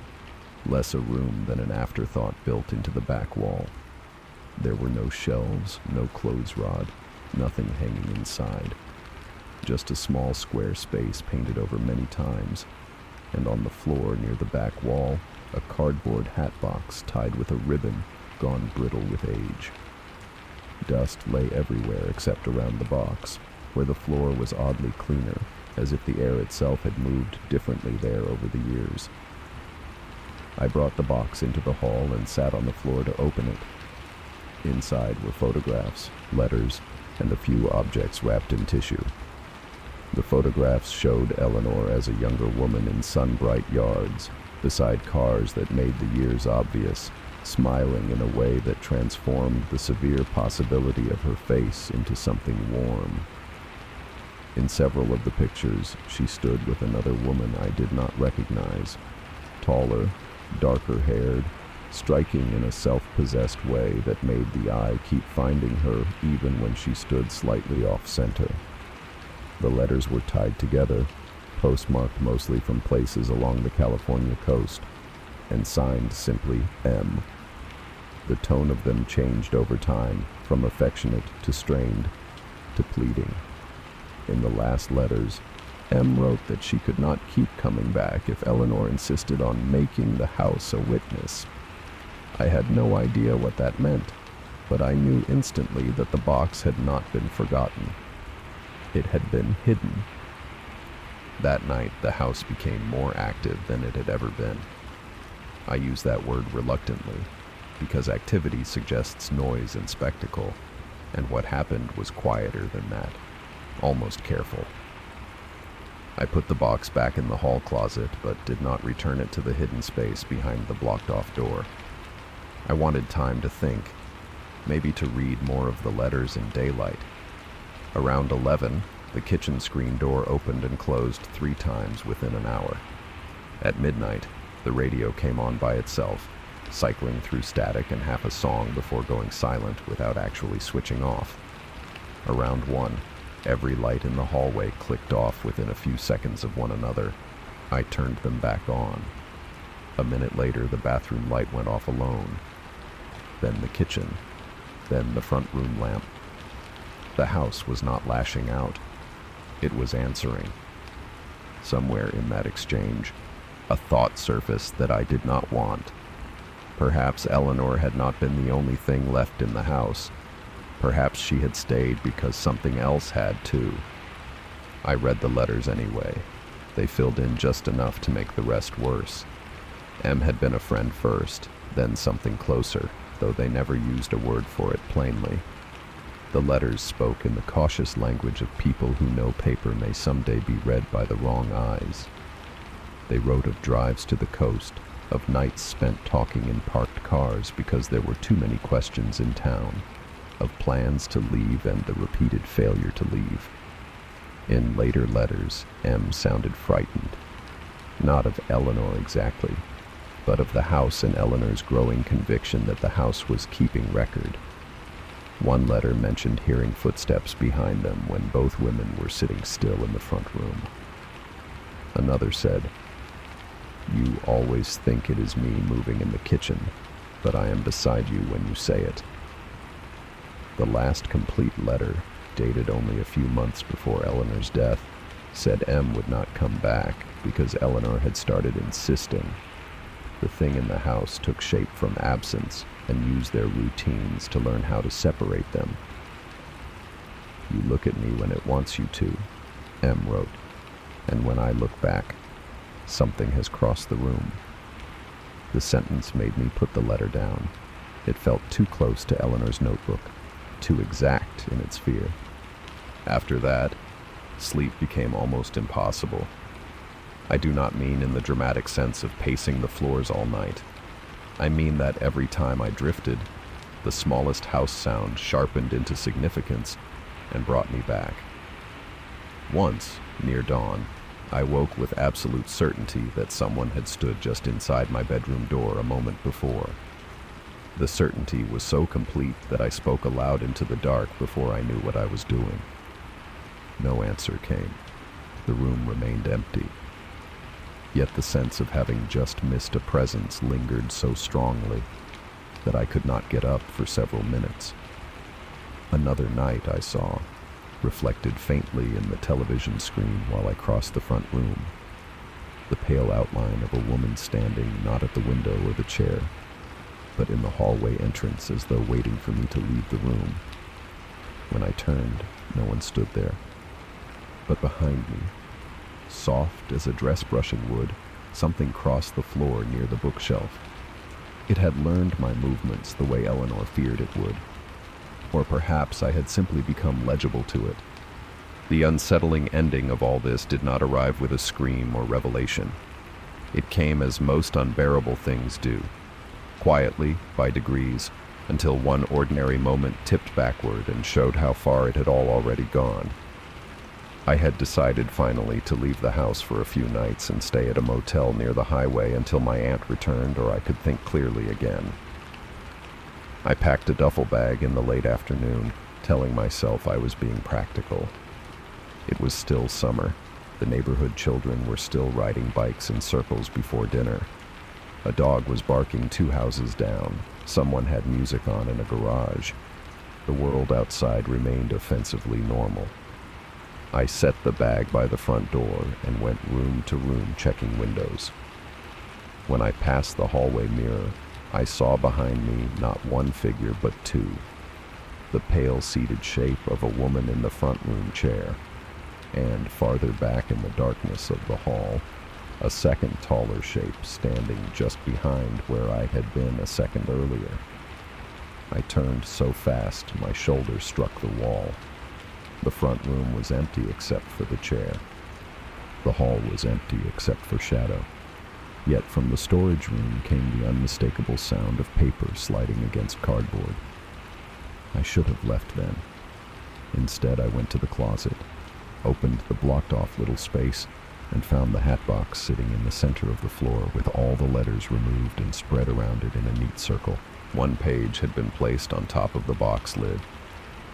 less a room than an afterthought built into the back wall. There were no shelves, no clothes rod, nothing hanging inside. Just a small square space painted over many times, and on the floor near the back wall, a cardboard hat box tied with a ribbon, gone brittle with age. Dust lay everywhere except around the box, where the floor was oddly cleaner, as if the air itself had moved differently there over the years. I brought the box into the hall and sat on the floor to open it. Inside were photographs, letters, and a few objects wrapped in tissue. The photographs showed Eleanor as a younger woman in sun-bright yards, beside cars that made the years obvious, smiling in a way that transformed the severe possibility of her face into something warm. In several of the pictures, she stood with another woman I did not recognize, taller, darker-haired, striking in a self-possessed way that made the eye keep finding her even when she stood slightly off-center. The letters were tied together, postmarked mostly from places along the California coast, and signed simply M. The tone of them changed over time, from affectionate to strained to pleading. In the last letters, M wrote that she could not keep coming back if Eleanor insisted on making the house a witness. I had no idea what that meant, but I knew instantly that the box had not been forgotten. It had been hidden. That night, the house became more active than it had ever been. I use that word reluctantly, because activity suggests noise and spectacle, and what happened was quieter than that, almost careful. I put the box back in the hall closet, but did not return it to the hidden space behind the blocked-off door. I wanted time to think, maybe to read more of the letters in daylight. Around 11, the kitchen screen door opened and closed 3 times within an hour. At midnight, the radio came on by itself, cycling through static and half a song before going silent without actually switching off. Around 1, every light in the hallway clicked off within a few seconds of one another. I turned them back on. A minute later, the bathroom light went off alone. Then the kitchen. Then the front room lamp. The house was not lashing out. It was answering. Somewhere in that exchange, a thought surfaced that I did not want. Perhaps Eleanor had not been the only thing left in the house. Perhaps she had stayed because something else had too. I read the letters anyway. They filled in just enough to make the rest worse. M had been a friend first, then something closer, though they never used a word for it plainly. The letters spoke in the cautious language of people who know paper may someday be read by the wrong eyes. They wrote of drives to the coast, of nights spent talking in parked cars because there were too many questions in town, of plans to leave and the repeated failure to leave. In later letters, M sounded frightened. Not of Eleanor exactly, but of the house and Eleanor's growing conviction that the house was keeping record. One letter mentioned hearing footsteps behind them when both women were sitting still in the front room. Another said, "You always think it is me moving in the kitchen, but I am beside you when you say it." The last complete letter, dated only a few months before Eleanor's death, said M would not come back because Eleanor had started insisting. The thing in the house took shape from absence and used their routines to learn how to separate them. "You look at me when it wants you to," M wrote, "and when I look back, something has crossed the room." The sentence made me put the letter down. It felt too close to Eleanor's notebook, too exact in its fear. After that, sleep became almost impossible. I do not mean in the dramatic sense of pacing the floors all night. I mean that every time I drifted, the smallest house sound sharpened into significance and brought me back. Once, near dawn, I woke with absolute certainty that someone had stood just inside my bedroom door a moment before. The certainty was so complete that I spoke aloud into the dark before I knew what I was doing. No answer came. The room remained empty. Yet the sense of having just missed a presence lingered so strongly that I could not get up for several minutes. Another night I saw, reflected faintly in the television screen while I crossed the front room, the pale outline of a woman standing not at the window or the chair, but in the hallway entrance as though waiting for me to leave the room. When I turned, no one stood there. But behind me, soft as a dress brushing would, something crossed the floor near the bookshelf. It had learned my movements the way Eleanor feared it would. Or perhaps I had simply become legible to it. The unsettling ending of all this did not arrive with a scream or revelation. It came as most unbearable things do, quietly, by degrees, until one ordinary moment tipped backward and showed how far it had all already gone. I had decided finally to leave the house for a few nights and stay at a motel near the highway until my aunt returned or I could think clearly again. I packed a duffel bag in the late afternoon, telling myself I was being practical. It was still summer. The neighborhood children were still riding bikes in circles before dinner. A dog was barking 2 houses down. Someone had music on in a garage. The world outside remained offensively normal. I set the bag by the front door and went room to room checking windows. When I passed the hallway mirror, I saw behind me not one figure but 2. The pale seated shape of a woman in the front room chair, and farther back in the darkness of the hall, a second taller shape standing just behind where I had been a second earlier. I turned so fast my shoulder struck the wall. The front room was empty except for the chair. The hall was empty except for shadow. Yet from the storage room came the unmistakable sound of paper sliding against cardboard. I should have left then. Instead, I went to the closet, opened the blocked-off little space, and found the hat box sitting in the center of the floor with all the letters removed and spread around it in a neat circle. One page had been placed on top of the box lid.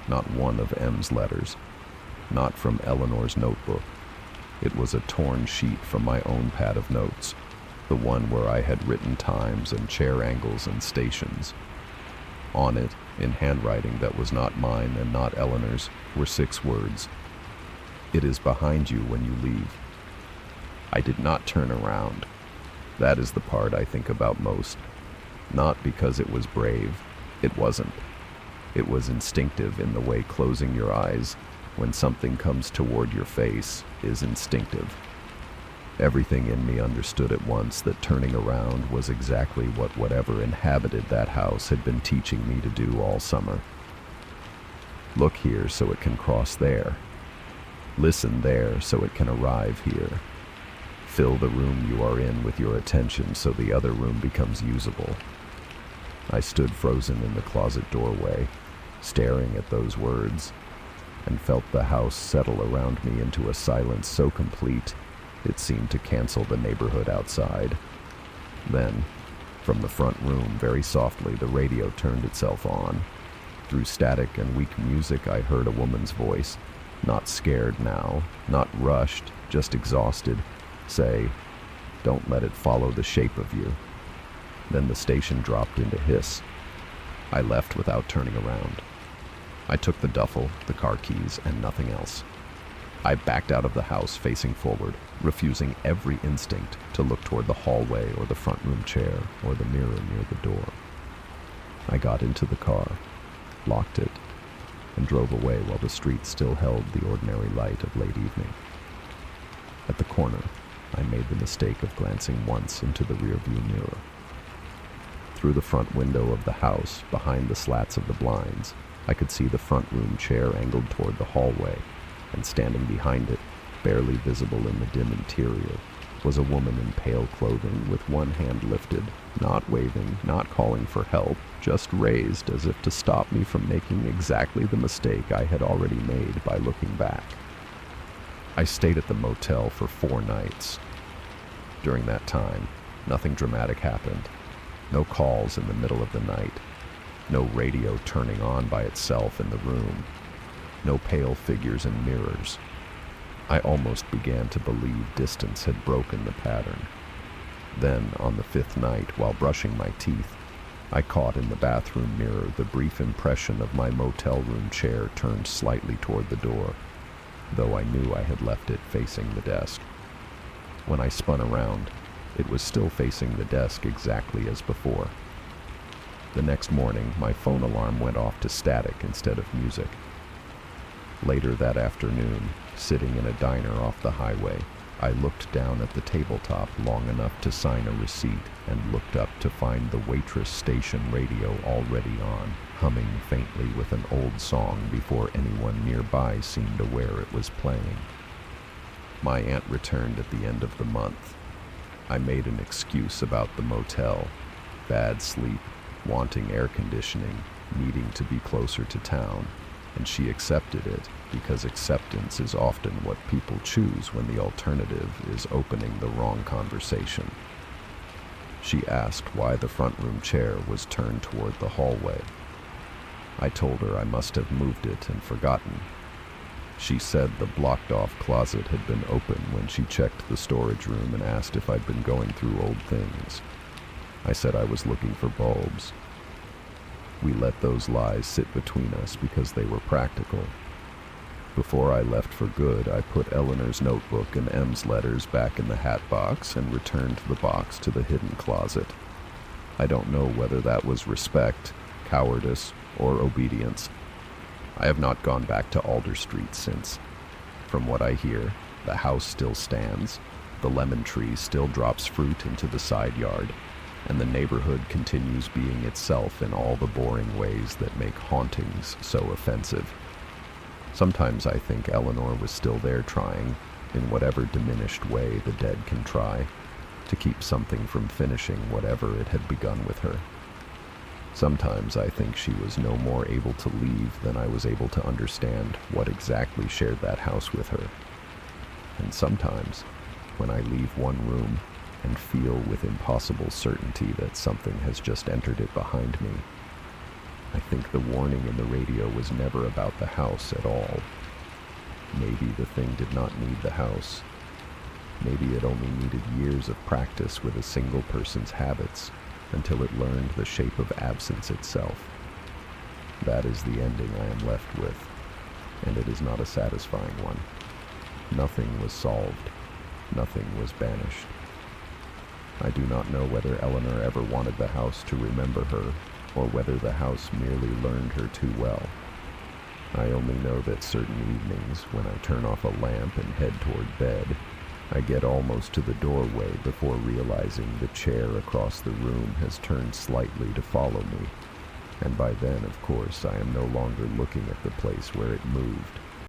Not one of M's letters. Not from Eleanor's notebook. It was a torn sheet from my own pad of notes, the one where I had written times and chair angles and stations. On it, in handwriting that was not mine and not Eleanor's, were 6 words. "It is behind you when you leave." I did not turn around. That is the part I think about most. Not because it was brave. It wasn't. It was instinctive in the way closing your eyes when something comes toward your face is instinctive. Everything in me understood at once that turning around was exactly what whatever inhabited that house had been teaching me to do all summer. Look here so it can cross there. Listen there so it can arrive here. Fill the room you are in with your attention so the other room becomes usable. I stood frozen in the closet doorway, staring at those words, and felt the house settle around me into a silence so complete it seemed to cancel the neighborhood outside. Then, from the front room, very softly, the radio turned itself on. Through static and weak music, I heard a woman's voice, not scared now, not rushed, just exhausted, say, "Don't let it follow the shape of you." Then the station dropped into hiss. I left without turning around. I took the duffel, the car keys, and nothing else. I backed out of the house facing forward, refusing every instinct to look toward the hallway or the front room chair or the mirror near the door. I got into the car, locked it, and drove away while the street still held the ordinary light of late evening. At the corner, I made the mistake of glancing once into the rearview mirror. Through the front window of the house, behind the slats of the blinds, I could see the front room chair angled toward the hallway, and standing behind it, barely visible in the dim interior, was a woman in pale clothing with one hand lifted, not waving, not calling for help, just raised as if to stop me from making exactly the mistake I had already made by looking back. I stayed at the motel for 4 nights. During that time, nothing dramatic happened. No calls in the middle of the night. No radio turning on by itself in the room. No pale figures in mirrors. I almost began to believe distance had broken the pattern. Then, on the 5th night, while brushing my teeth, I caught in the bathroom mirror the brief impression of my motel room chair turned slightly toward the door, though I knew I had left it facing the desk. When I spun around, it was still facing the desk exactly as before. The next morning, my phone alarm went off to static instead of music. Later that afternoon, sitting in a diner off the highway, I looked down at the tabletop long enough to sign a receipt and looked up to find the waitress station radio already on, humming faintly with an old song before anyone nearby seemed aware it was playing. My aunt returned at the end of the month. I made an excuse about the motel, bad sleep, wanting air conditioning, needing to be closer to town, and she accepted it because acceptance is often what people choose when the alternative is opening the wrong conversation. She asked why the front room chair was turned toward the hallway. I told her I must have moved it and forgotten. She said the blocked-off closet had been open when she checked the storage room and asked if I'd been going through old things. I said I was looking for bulbs. We let those lies sit between us because they were practical. Before I left for good, I put Eleanor's notebook and M's letters back in the hat box and returned the box to the hidden closet. I don't know whether that was respect, cowardice, or obedience. I have not gone back to Alder Street since. From what I hear, the house still stands, the lemon tree still drops fruit into the side yard, and the neighborhood continues being itself in all the boring ways that make hauntings so offensive. Sometimes I think Eleanor was still there trying, in whatever diminished way the dead can try, to keep something from finishing whatever it had begun with her. Sometimes I think she was no more able to leave than I was able to understand what exactly shared that house with her. And sometimes, when I leave one room and feel with impossible certainty that something has just entered it behind me, I think the warning in the radio was never about the house at all. Maybe the thing did not need the house. Maybe it only needed years of practice with a single person's habits until it learned the shape of absence itself. That is the ending I am left with, and it is not a satisfying one. Nothing was solved. Nothing was banished. I do not know whether Eleanor ever wanted the house to remember her, or whether the house merely learned her too well. I only know that certain evenings, when I turn off a lamp and head toward bed, I get almost to the doorway before realizing the chair across the room has turned slightly to follow me, and by then, of course, I am no longer looking at the place where it moved.